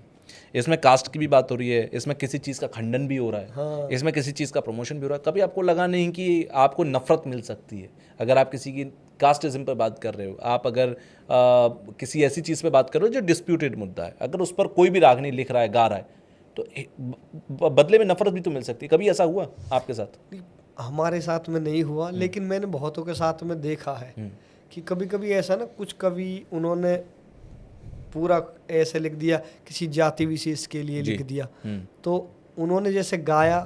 इसमें कास्ट की भी बात हो रही है, इसमें किसी चीज़ का खंडन भी हो रहा है, हाँ। इसमें किसी चीज़ का प्रमोशन भी हो रहा है। कभी आपको लगा नहीं कि आपको नफरत मिल सकती है अगर आप किसी की कास्टिज्म पर बात कर रहे हो, आप अगर किसी ऐसी चीज़ पे बात कर रहे हो जो डिस्प्यूटेड मुद्दा है, अगर उस पर कोई भी रागनी लिख रहा है, गा रहा है, तो बदले में नफरत भी तो मिल सकती है। कभी ऐसा हुआ आपके साथ? हमारे साथ में नहीं हुआ, लेकिन मैंने बहुतों के साथ में देखा है कि कभी कभी ऐसा ना, कुछ कवि उन्होंने पूरा ऐसे लिख दिया, किसी जाति विशेष के लिए लिख दिया। तो उन्होंने जैसे गाया,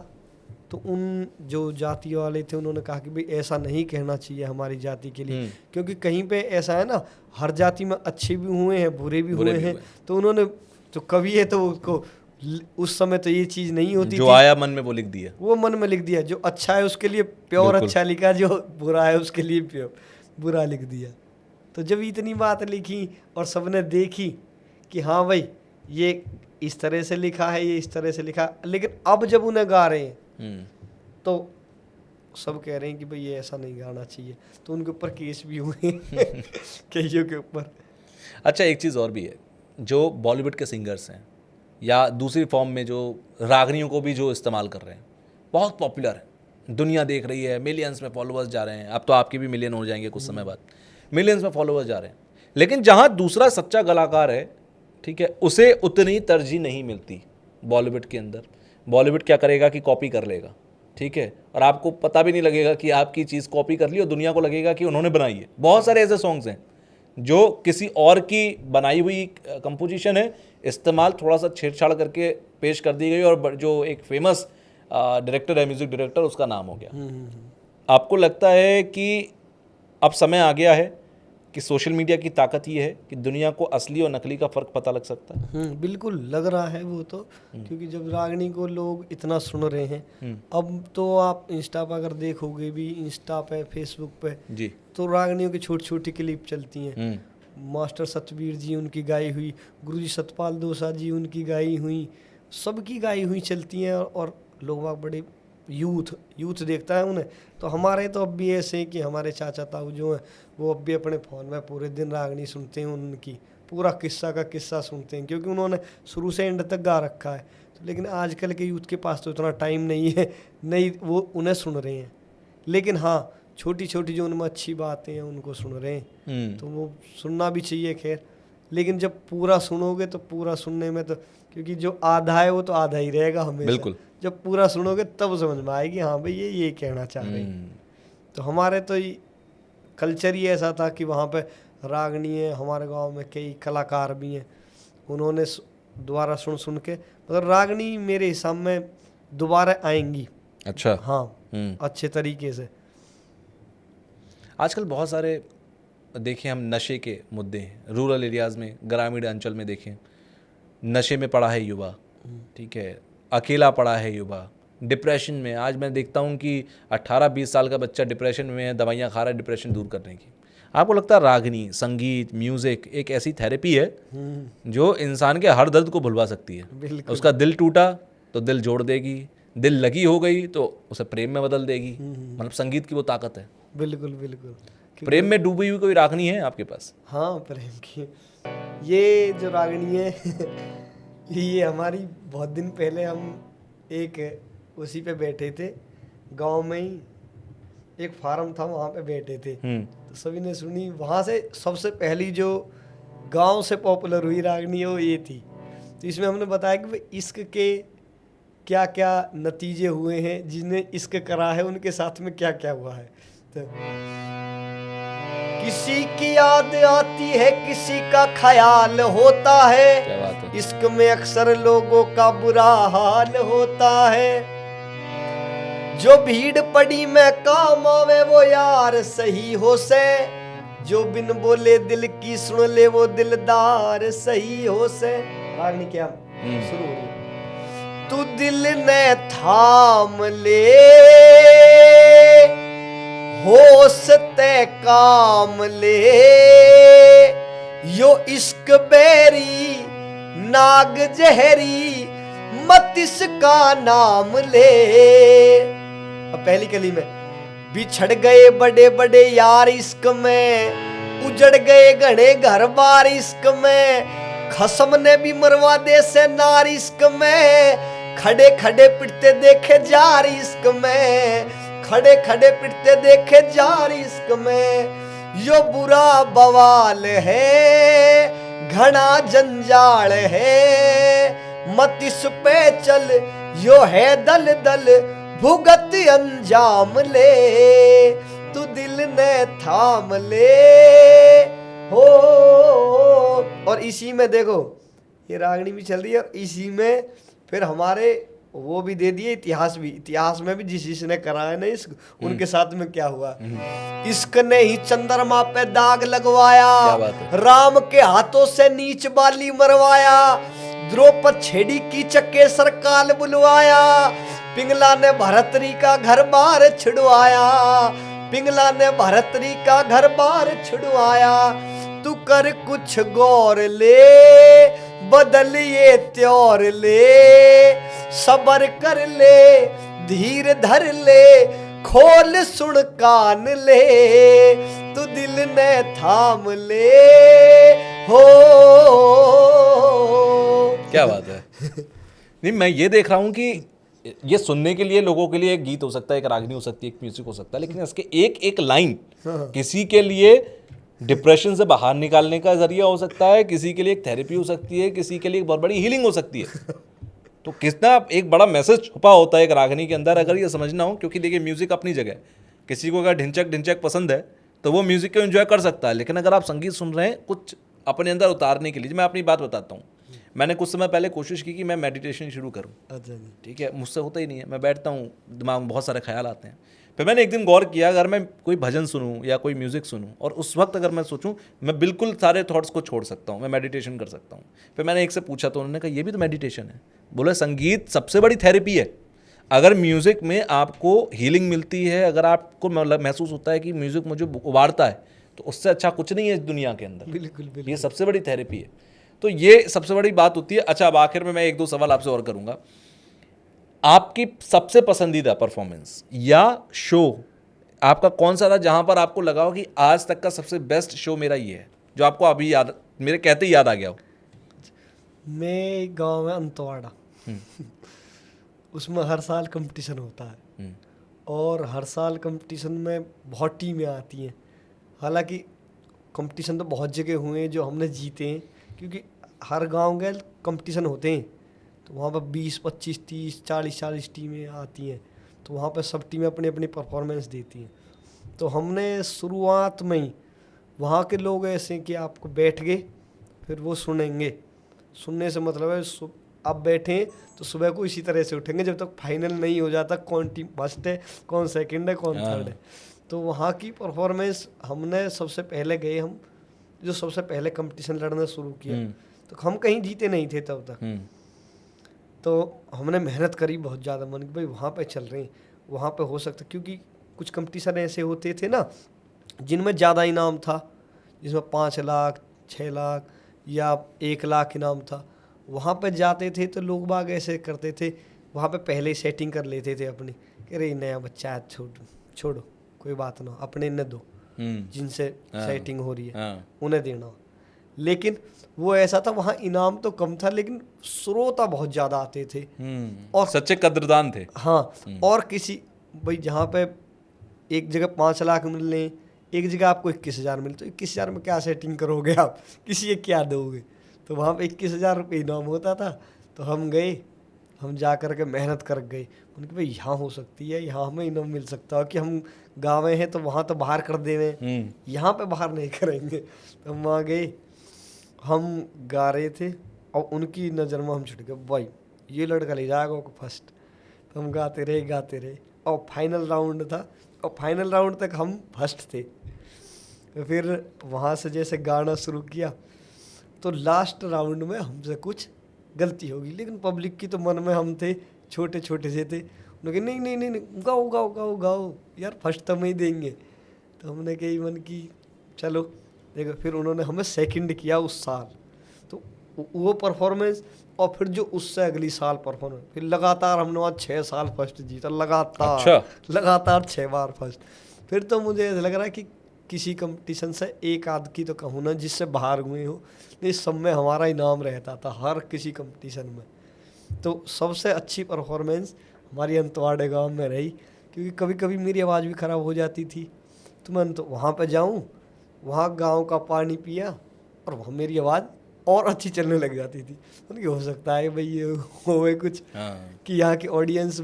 तो उन जो जाति वाले थे उन्होंने कहा कि भाई ऐसा नहीं कहना चाहिए हमारी जाति के लिए, क्योंकि कहीं पे ऐसा है ना, हर जाति में अच्छे भी हुए हैं बुरे भी हुए हैं। तो उन्होंने, जो कवि है तो उसको उस समय तो ये चीज़ नहीं होती जो थी, आया मन में वो लिख दिया, वो मन में लिख दिया। जो अच्छा है उसके लिए प्योर अच्छा लिखा, जो बुरा है उसके लिए प्योर बुरा लिख दिया। तो जब इतनी बात लिखी और सबने देखी कि हाँ भाई ये इस तरह से लिखा है, ये इस तरह से लिखा, लेकिन अब जब उन्हें गा रहे हैं तो सब कह रहे हैं कि भाई ये ऐसा नहीं गाना चाहिए। तो उनके ऊपर केस भी हुए कईयों के ऊपर। अच्छा, एक चीज़ और भी है, जो बॉलीवुड के सिंगर्स हैं या दूसरी फॉर्म में जो रागनियों को भी जो इस्तेमाल कर रहे हैं, बहुत पॉपुलर है, दुनिया देख रही है, मिलियंस में फॉलोअर्स जा रहे हैं। अब तो आपके भी मिलियन हो जाएंगे कुछ समय बाद, मिलियंस में फॉलोअर्स जा रहे हैं। लेकिन जहाँ दूसरा सच्चा कलाकार है, ठीक है, उसे उतनी तरजीह नहीं मिलती बॉलीवुड के अंदर। बॉलीवुड क्या करेगा कि कॉपी कर लेगा, ठीक है, और आपको पता भी नहीं लगेगा कि आपकी चीज़ कॉपी कर ली, और दुनिया को लगेगा कि उन्होंने बनाई है। बहुत सारे ऐसे सॉन्ग्स हैं जो किसी और की बनाई हुई कंपोजिशन है, इस्तेमाल थोड़ा सा छेड़छाड़ करके पेश कर दी गई, और जो एक फेमस डायरेक्टर है, म्यूजिक डायरेक्टर, उसका नाम हो गया। आपको लगता है कि अब समय आ गया है कि सोशल मीडिया की ताकत ये है कि दुनिया को असली और नकली का फ़र्क पता लग सकता है? बिल्कुल लग रहा है वो तो, क्योंकि जब रागनी को लोग इतना सुन रहे हैं, अब तो आप इंस्टा पर अगर देखोगे भी, इंस्टा पे फेसबुक पे जी, तो रागनियों की छोटी छोटी क्लिप चलती हैं। मास्टर सतबीर जी उनकी गाई हुई, गुरुजी सतपाल दोसा जी उनकी गाई हुई, सबकी गाई हुई चलती हैं, और लोग बड़े यूथ देखता है उन्हें। तो हमारे तो अब भी ऐसे हैं कि हमारे चाचा ताऊ जो हैं वो अब भी अपने फ़ोन में पूरे दिन रागनी सुनते हैं, उनकी पूरा किस्सा का किस्सा सुनते हैं, क्योंकि उन्होंने शुरू से एंड तक गा रखा है। तो लेकिन आजकल के यूथ के पास तो इतना टाइम नहीं है, नहीं वो उन्हें सुन रहे हैं। लेकिन हाँ, छोटी छोटी जो उनमें अच्छी बातें हैं उनको सुन रहे हैं, तो वो सुनना भी चाहिए। खैर, लेकिन जब पूरा सुनोगे तो पूरा सुनने में तो, क्योंकि जो आधा है वो तो आधा ही रहेगा हमेशा। बिल्कुल, जब पूरा सुनोगे तब समझ में आएगी हाँ भाई ये कहना चाह रहे हैं। तो हमारे तो कल्चर ही ऐसा था कि वहाँ पे रागनी है, हमारे गांव में कई कलाकार भी हैं, उन्होंने दोबारा सुन के, मतलब रागनी मेरे हिसाब में दोबारा आएंगी। अच्छा, हाँ, अच्छे तरीके से। आजकल बहुत सारे देखें हम नशे के मुद्दे हैं, रूरल एरियाज़ में, ग्रामीण अंचल में देखें, नशे में पड़ा है युवा, ठीक है, अकेला पड़ा है युवा, डिप्रेशन में। आज मैं देखता हूँ कि 18-20 साल का बच्चा डिप्रेशन में है, दवाइयाँ खा रहा है डिप्रेशन दूर करने की। आपको लगता है रागनी, संगीत, म्यूज़िक एक ऐसी थेरेपी है जो इंसान के हर दर्द को भुलवा सकती है? उसका दिल टूटा तो दिल जोड़ देगी, दिल लगी हो गई तो उसे प्रेम में बदल देगी। मतलब संगीत की वो ताकत है। बिल्कुल बिल्कुल। प्रेम में डूबी हुई कोई रागनी है आपके पास? हाँ, प्रेम की ये जो रागनी है ये हमारी बहुत दिन पहले हम एक उसी पे बैठे थे, गांव में ही एक फार्म था, वहाँ पे बैठे थे तो सभी ने सुनी। वहाँ से सबसे पहली जो गांव से पॉपुलर हुई रागनी है वो ये थी। तो इसमें हमने बताया कि भाई इश्क के क्या क्या नतीजे हुए हैं, जिन्हें इश्क करा है उनके साथ में क्या क्या हुआ है। तो किसी की याद आती है, किसी का ख्याल होता है, क्या बात है। इश्क में अक्सर लोगों का बुरा हाल होता है। जो भीड़ पड़ी में काम आवे वो यार सही हो से, जो बिन बोले दिल की सुन ले वो दिलदार सही हो से। रागनी क्या शुरू हो रही है। तू दिल ने थाम ले होश ते काम ले, यो इश्क बेरी नाग जहरी मत इसका नाम ले। अब पहली कली में बिछड़ गए बड़े बड़े यार इश्क में, उजड़ गए घने घर बार इश्क में, खसम ने भी मरवा दे से नार इश्क में, खड़े खड़े पिटते देखे जार इश्क में, खड़े खड़े पिटते देखे जार इश्क में। यो बुरा बवाल है घना जंजाल है, मत इस पे चल यो है दल दल भुगत अंजाम ले, तू दिल ने थाम ले हो। और इसी में देखो ये रागनी भी चल रही है और इसी में फिर हमारे वो भी दे दिए इतिहास भी। इतिहास में भी जिस जिसने करा है ना इश्क, उनके साथ में क्या हुआ। इश्क ने ही चंद्रमा पे दाग लगवाया, राम के हाथों से नीच बाली मरवाया, द्रौपद छेड़ी की चक्के सरकाल बुलवाया, पिंगला ने भरतरी का घर बार छिड़वाया, पिंगला ने भरतरी का घर बार छिड़वाया। तू कर कुछ गौर ले बदल ये त्योर ले, सबर कर ले धीर धर ले, खोल सुन कान ले, तू दिल ने थाम ले हो। क्या बात है। नहीं, मैं ये देख रहा हूँ कि ये सुनने के लिए लोगों के लिए एक गीत हो सकता है, एक रागनी हो सकती है, एक म्यूजिक हो सकता है, लेकिन इसके एक एक लाइन किसी के लिए डिप्रेशन से बाहर निकालने का जरिया हो सकता है, किसी के लिए एक थेरेपी हो सकती है, किसी के लिए एक बहुत बड़ी हीलिंग हो सकती है। तो कितना एक बड़ा मैसेज छुपा होता है एक रागनी के अंदर, अगर ये समझना हो। क्योंकि देखिए म्यूजिक अपनी जगह है, किसी को अगर ढिंचक ढिंचक पसंद है तो वो म्यूजिक को एंजॉय कर सकता है, लेकिन अगर आप संगीत सुन रहे हैं कुछ अपने अंदर उतारने के लिए, मैं अपनी बात बताता हूँ। मैंने कुछ समय पहले कोशिश की कि मैं मेडिटेशन शुरू करूँ। अच्छा जी। ठीक है, मुझसे होता ही नहीं है। मैं बैठता हूँ, दिमाग में बहुत सारे ख्याल आते हैं। फिर मैंने एक दिन गौर किया, अगर मैं कोई भजन सुनूं या कोई म्यूज़िक सुनूं और उस वक्त अगर मैं सोचूं, मैं बिल्कुल सारे थॉट्स को छोड़ सकता हूं, मैं मेडिटेशन कर सकता हूं। फिर मैंने एक से पूछा तो उन्होंने कहा ये भी तो मेडिटेशन है। बोले संगीत सबसे बड़ी थेरेपी है। अगर म्यूज़िक में आपको हीलिंग मिलती है, अगर आपको महसूस होता है कि म्यूज़िक मुझे उबारता है, तो उससे अच्छा कुछ नहीं है इस दुनिया के अंदर। बिल्कुल बिल्कुल। ये सबसे बड़ी थेरेपी है। तो ये सबसे बड़ी बात होती है। अच्छा, अब आखिर में मैं एक दो सवाल आपसे और करूँगा। आपकी सबसे पसंदीदा परफॉर्मेंस या शो आपका कौन सा था जहां पर आपको लगा हो कि आज तक का सबसे बेस्ट शो मेरा ये है, जो आपको अभी याद, मेरे कहते ही याद आ गया हो? मैं गांव में अंतवाड़ा उसमें हर साल कंपटीशन होता है और हर साल कंपटीशन में बहुत टीमें आती हैं। हालांकि कंपटीशन तो बहुत जगह हुए हैं जो हमने जीते हैं, क्योंकि हर गांव के कंपटीशन होते हैं तो वहाँ पर 20, 25, 30, 40 टीमें आती हैं। तो वहाँ पर सब टीमें अपनी अपनी परफॉर्मेंस देती हैं। तो हमने शुरुआत में ही वहाँ के लोग ऐसे कि आपको बैठ गए, फिर वो सुनेंगे। सुनने से मतलब है आप बैठें तो सुबह को इसी तरह से उठेंगे जब तक फाइनल नहीं हो जाता कौन टीम फर्स्ट है, कौन सेकंड है, कौन थर्ड है। तो वहाँ की परफॉर्मेंस हमने सबसे पहले गए, हम जो सबसे पहले कंपटीशन लड़ना शुरू किया तो हम कहीं जीते नहीं थे तब तक। तो हमने मेहनत करी बहुत ज़्यादा, मन कि भाई वहाँ पे चल रहे हैं, वहाँ पे हो सकता, क्योंकि कुछ कंपटीशन ऐसे होते थे ना जिनमें ज़्यादा इनाम था, जिसमें 5 लाख 6 लाख या 1 लाख इनाम था। वहाँ पे जाते थे तो लोग बाग ऐसे करते थे वहाँ पे पहले ही सेटिंग कर लेते थे अपनी कि अरे नया बच्चा है, छोड़ो कोई बात ना, अपने न दो जिनसे सेटिंग हो रही है उन्हें देना। लेकिन वो ऐसा था, वहाँ इनाम तो कम था लेकिन श्रोता बहुत ज़्यादा आते थे और सच्चे कद्रदान थे। हाँ, और किसी भाई जहाँ पे एक जगह 5 लाख मिल रहे हैं, एक जगह आपको 21,000 मिले, तो 21,000 में क्या सेटिंग करोगे आप, किसी एक क्या दोगे। तो वहाँ पे 21,000 रुपये इनाम होता था। तो हम गए, हम जा कर के मेहनत कर गए, उनके भाई यहाँ हो सकती है, यहाँ हमें इनाम मिल सकता है कि हम गाँव हैं तो वहाँ तो बाहर कर देवे, यहाँ पे बाहर नहीं करेंगे। तो हम वहाँ गए, हम गा रहे थे और उनकी नज़र में हम छुट गए, भाई ये लड़का ले जाएगा वो फर्स्ट। तो हम गाते रहे और फाइनल राउंड था, और फाइनल राउंड तक हम फर्स्ट थे। तो फिर वहाँ से जैसे गाना शुरू किया तो लास्ट राउंड में हमसे कुछ गलती होगी, लेकिन पब्लिक की तो मन में हम थे, छोटे छोटे से थे, उन्होंने कहा नहीं गाओ गाओ गाओ गाओ यार, फर्स्ट तो हम ही देंगे। तो हमने कही मन की चलो देखो। फिर उन्होंने हमें सेकंड किया उस साल, तो वो परफॉर्मेंस, और फिर जो उससे अगली साल परफॉर्मेंस, फिर लगातार हमने वहाँ 6 साल फर्स्ट जीता, लगातार 6 बार फर्स्ट। फिर तो मुझे ऐसा लग रहा है कि किसी कंपटीशन से एक आध की तो कहूँ ना जिससे बाहर हुए हो, इस सब में हमारा इनाम रहता था हर किसी कंपटीशन में। तो सबसे अच्छी परफॉर्मेंस हमारी अंतवाड़े गांव में रही, क्योंकि कभी कभी मेरी आवाज़ भी ख़राब हो जाती थी, तो मैं तो वहाँ पे जाऊँ, वहाँ गांव का पानी पिया और वहाँ मेरी आवाज़ और अच्छी चलने लग जाती थी। उनकी हो सकता है भाई ये होए कुछ कि यहाँ की ऑडियंस।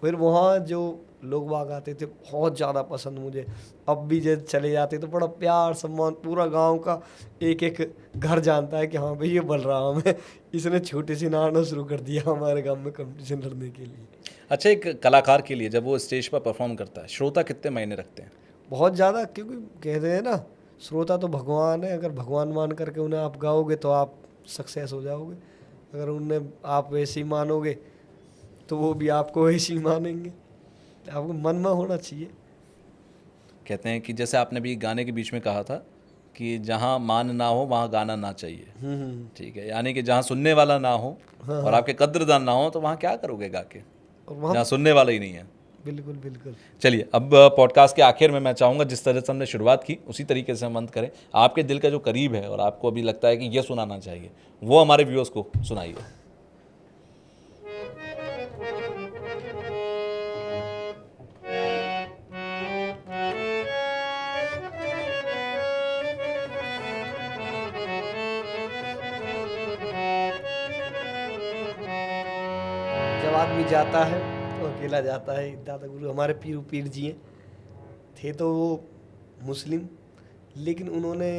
फिर वहाँ जो लोग बाग आते थे बहुत ज़्यादा पसंद मुझे, अब भी जब चले जाते तो बड़ा प्यार सम्मान, पूरा गांव का एक एक घर जानता है कि हाँ भाई ये बलराम है, इसने छोटी सी नाना शुरू कर दिया हमारे गांव में कंपटीशन लड़ने के लिए। अच्छा, एक कलाकार के लिए जब वो स्टेज पर परफॉर्म करता है, श्रोता कितने मायने रखते हैं? बहुत ज़्यादा, क्योंकि कहते हैं ना श्रोता तो भगवान है, अगर भगवान मान करके उन्हें आप गाओगे तो आप सक्सेस हो जाओगे, अगर उन्हें आप वैसे ही मानोगे तो वो भी आपको वैसे ही मानेंगे, आपको मन में होना चाहिए। कहते हैं कि जैसे आपने भी गाने के बीच में कहा था कि जहाँ मान ना हो वहाँ गाना ना चाहिए, ठीक है, यानी कि जहाँ सुनने वाला ना हो और आपके कद्रदान ना हो तो वहाँ क्या करोगे गा के, जहाँ सुनने वाला ही नहीं है। बिल्कुल बिल्कुल। चलिए, अब पॉडकास्ट के आखिर में मैं चाहूँगा जिस तरह से हमने शुरुआत की उसी तरीके से हम अंत करें। आपके दिल का जो करीब है और आपको अभी लगता है कि ये सुनाना चाहिए, वो हमारे व्यूअर्स को सुनाइए। जब आदमी जाता है तो अकेला जाता है। दादा गुरु हमारे पीर जी हैं, थे तो वो मुस्लिम, लेकिन उन्होंने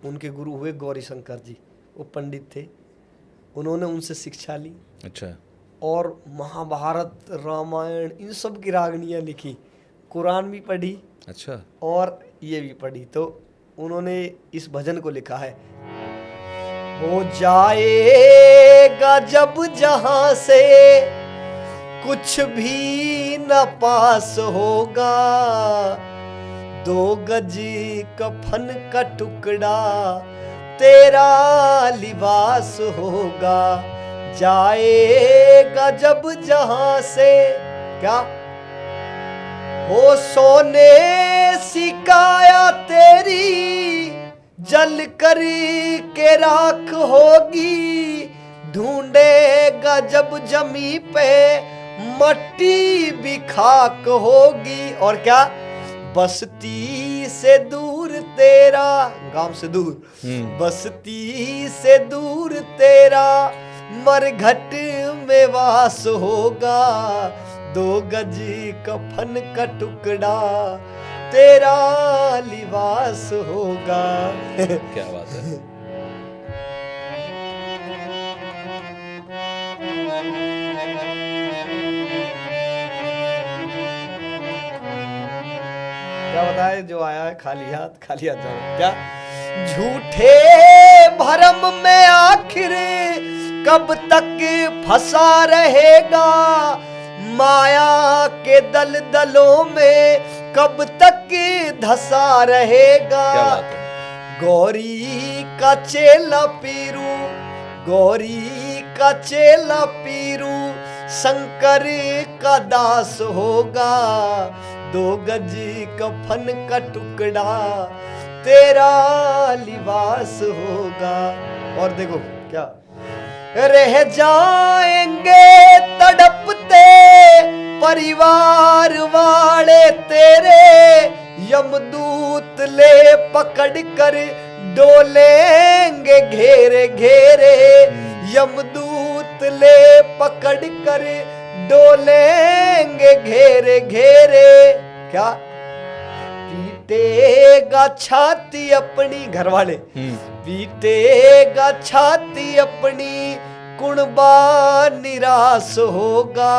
उनके गुरु हुए गौरी शंकर जी, वो पंडित थे, उन्होंने उनसे शिक्षा ली। अच्छा। और महाभारत रामायण इन सब की रागनियाँ लिखी, कुरान भी पढ़ी। अच्छा। और ये भी पढ़ी। तो उन्होंने इस भजन को लिखा है, हो जाएगा जब जहां से कुछ भी न पास होगा, 2 गज कफन का टुकड़ा तेरा लिबास होगा। जाएगा जब जहां से, क्या हो सोने सिकाया तेरी जल कर के राख होगी, ढूंढेगा जब जमी पे मट्टी भी खाक होगी। और क्या, बस्ती से दूर तेरा, गांव से दूर, बस्ती से दूर तेरा मरघट में वास होगा, 2 गज कफन का टुकड़ा तेरा लिबास होगा। क्या बात है। क्या बताए, जो आया है खाली हाथ जाओ। क्या झूठे भरम में आखिर कब तक फंसा रहेगा, माया के दलदलों में कब तक धसा रहेगा। क्या बात है। गौरी का चेला पीरू, गौरी का चेला पीरू शंकर का दास होगा, 2 गज कफन का टुकड़ा तेरा लिबास होगा। और देखो क्या, रह जाएंगे तड़पते परिवार वाले तेरे, यमदूत ले पकड़ कर डोलेंगे घेरे घेरे, यमदूत ले पकड़ कर डोलेंगे घेरे घेरे। क्या पीटेगा छाती अपनी, घर वाले पीटेगा छाती अपनी, कुणबा निराश होगा,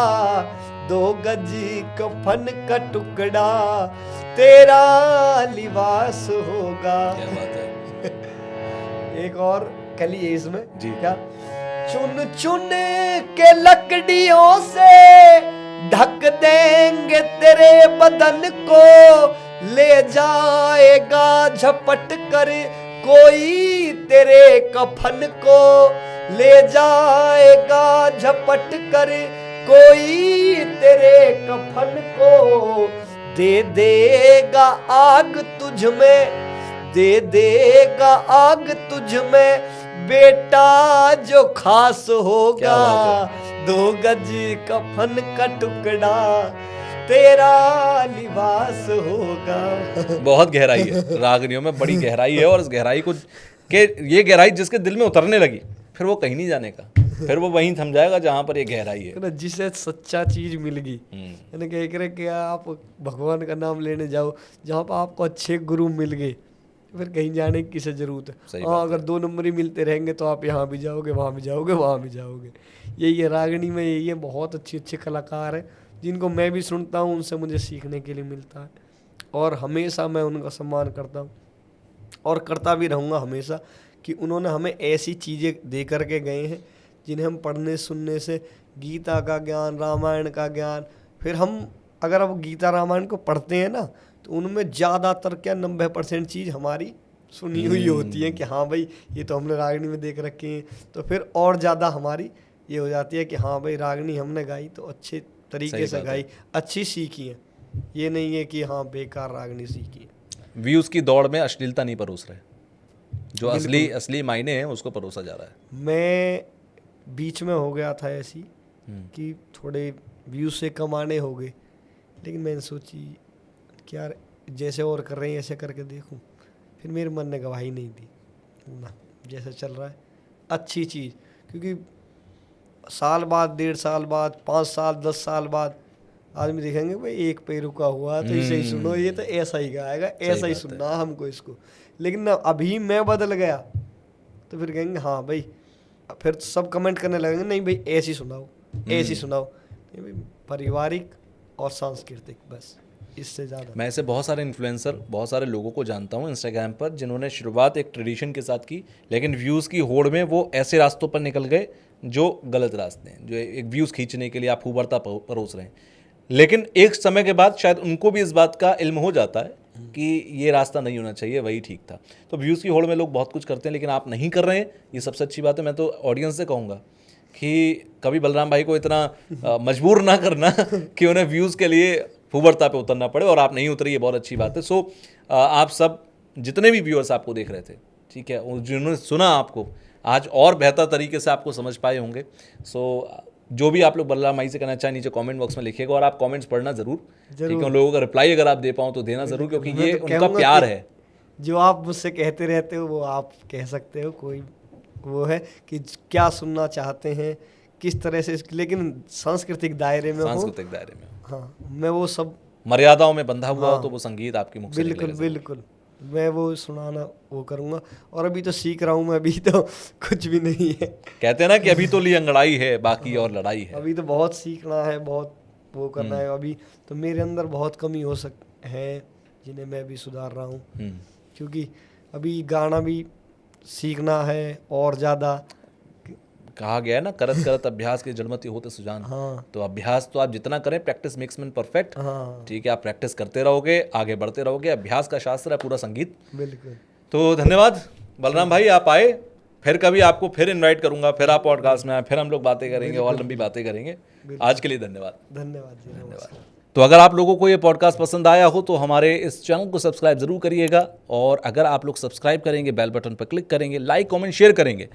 2 गज कफन का टुकड़ा तेरा लिबास होगा। क्या बात है। एक और कली है इसमें जी। क्या, चुन चुन के लकड़ियों से ढक देंगे तेरे बदन को, ले जाएगा झपट कर कोई तेरे कफन को, ले जाएगा झपट कर कोई तेरे कफन को, दे देगा आग तुझ में, दे देगा आग तुझ में बेटा जो खास होगा, 2 गज कफन का टुकड़ा तेरा लिबास होगा। बहुत गहराई है रागनियों में, बड़ी गहराई है। और इस गहराई को के ये गहराई जिसके दिल में उतरने लगी फिर वो कहीं नहीं जाने का, फिर वो वहीं थम जाएगा जहाँ पर ये गहराई है। जिसे सच्चा चीज मिल गई, यानी कि एक कि आप भगवान का नाम लेने जाओ, जहाँ पर आपको अच्छे गुरु मिल गए फिर कहीं जाने की किसे जरूरत है। हाँ, अगर 2 नंबर ही मिलते रहेंगे तो आप यहाँ भी जाओगे, वहाँ भी जाओगे, वहाँ भी जाओगे। यही है रागनी में, यही है। बहुत अच्छे अच्छे कलाकार हैं जिनको मैं भी सुनता हूँ, उनसे मुझे सीखने के लिए मिलता है और हमेशा मैं उनका सम्मान करता हूँ और करता भी रहूँगा हमेशा, कि उन्होंने हमें ऐसी चीज़ें दे करके गए हैं जिन्हें हम पढ़ने सुनने से गीता का ज्ञान, रामायण का ज्ञान, फिर हम अगर अब गीता रामायण को पढ़ते हैं ना तो उनमें ज़्यादातर क्या 90% चीज़ हमारी सुनी हुई होती है कि हाँ भाई ये तो हमने रागनी में देख रखे हैं, तो फिर और ज़्यादा हमारी ये हो जाती है कि हाँ भाई रागनी हमने गाई तो अच्छे तरीके से गाई, अच्छी सीखी है। ये नहीं है कि हाँ बेकार रागनी सीखी है। व्यूज की दौड़ में अश्लीलता नहीं परोस रहे, जो असली मायने हैं उसको परोसा जा रहा है। मैं बीच में हो गया था ऐसी कि थोड़े व्यूज से कमाने हो गए, लेकिन मैंने सोची कि यार जैसे और कर रहे हैं ऐसे करके देखूं, फिर मेरे मन ने गवाही नहीं दी ना, जैसे चल रहा है अच्छी चीज़, क्योंकि साल बाद, 1.5 साल बाद, 5 साल, 10 साल बाद आदमी देखेंगे भाई एक पे रुका हुआ तो इसे ही सुनो, ये तो ऐसा ही गाएगा, ऐसा ही सुनना हमको इसको। लेकिन ना अभी मैं बदल गया तो फिर कहेंगे हाँ भाई, फिर सब कमेंट करने लगेंगे नहीं भाई ऐसी सुनाओ, ऐसी सुनाओ। पारिवारिक और सांस्कृतिक, बस इससे ज़्यादा। मैं ऐसे बहुत सारे इन्फ्लुएंसर, बहुत सारे लोगों को जानता हूँ इंस्टाग्राम पर जिन्होंने शुरुआत एक ट्रेडिशन के साथ की, लेकिन व्यूज़ की होड़ में वो ऐसे रास्तों पर निकल गए जो गलत रास्ते हैं, जो एक व्यूज़ खींचने के लिए आप हुबरता परोस रहे हैं। लेकिन एक समय के बाद शायद उनको भी इस बात का इल्म हो जाता है कि ये रास्ता नहीं होना चाहिए, वही ठीक था। तो व्यूज़ की होड़ में लोग बहुत कुछ करते हैं, लेकिन आप नहीं कर रहे हैं, ये सबसे अच्छी बात है। मैं तो ऑडियंस से कहूँगा कि कभी बलराम भाई को इतना मजबूर ना करना कि उन्हें व्यूज़ के लिए हुबरता पे उतरना पड़े, और आप नहीं उतरे, ये बहुत अच्छी बात है। सो आप सब जितने भी व्यूअर्स आपको देख रहे थे, ठीक है, जिन्होंने सुना आपको, आज और बेहतर तरीके से आपको समझ पाए होंगे। सो जो भी आप लोग बलराम भाई से कहना चाहें नीचे कमेंट बॉक्स में लिखिएगा, और आप कमेंट्स पढ़ना जरूर, ठीक है। उन लोगों का रिप्लाई अगर आप दे पाओ तो देना जरूर, क्योंकि ये तो उनका प्यार है। जो आप मुझसे कहते रहते हो वो आप कह सकते हो, कोई वो है कि क्या सुनना चाहते हैं, किस तरह से, लेकिन सांस्कृतिक दायरे में, सांस्कृतिक दायरे में, हाँ, मैं वो सब मर्यादाओं में बंधा हुआ हो तो वो संगीत आपकी मुख से बिल्कुल बिल्कुल मैं वो सुनाना वो करूँगा। और अभी तो सीख रहा हूँ मैं, अभी तो कुछ भी नहीं है। कहते हैं ना कि अभी तो ली अंगड़ाई है, बाकी और लड़ाई है। अभी तो बहुत सीखना है, बहुत वो करना है। अभी तो मेरे अंदर बहुत कमी हो है जिन्हें मैं भी सुधार रहा हूँ, क्योंकि अभी गाना भी सीखना है और ज़्यादा। कहा गया है ना, करत करत अभ्यास के जड़मति होते सुजान। हाँ। तो अभ्यास तो आप जितना करें, प्रैक्टिस मेक्स मैन परफेक्ट। हाँ। ठीक है, आप प्रैक्टिस करते रहोगे, आगे बढ़ते रहोगे। अभ्यास का शास्त्र है पूरा संगीत। बिल्कुल। तो धन्यवाद बलराम भाई, आप आए फिर कभी आपको फिर इनवाइट करूंगा, फिर आप पॉडकास्ट में आए, फिर हम लोग बातें करेंगे और लंबी बातें करेंगे। आज के लिए धन्यवाद। धन्यवाद जी, नमस्कार। तो अगर आप लोगों को ये पॉडकास्ट पसंद आया हो तो हमारे इस चैनल को सब्सक्राइब जरूर करिएगा, और अगर आप लोग सब्सक्राइब करेंगे, बेल बटन पर क्लिक करेंगे, लाइक कमेंट शेयर करेंगे,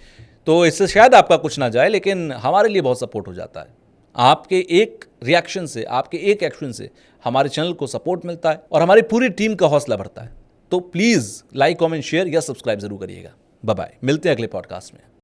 तो इससे शायद आपका कुछ ना जाए, लेकिन हमारे लिए बहुत सपोर्ट हो जाता है। आपके एक रिएक्शन से, आपके एक एक्शन से हमारे चैनल को सपोर्ट मिलता है और हमारी पूरी टीम का हौसला बढ़ता है। तो प्लीज़ लाइक कमेंट शेयर या सब्सक्राइब जरूर करिएगा। बाय बाय, मिलते हैं अगले पॉडकास्ट में।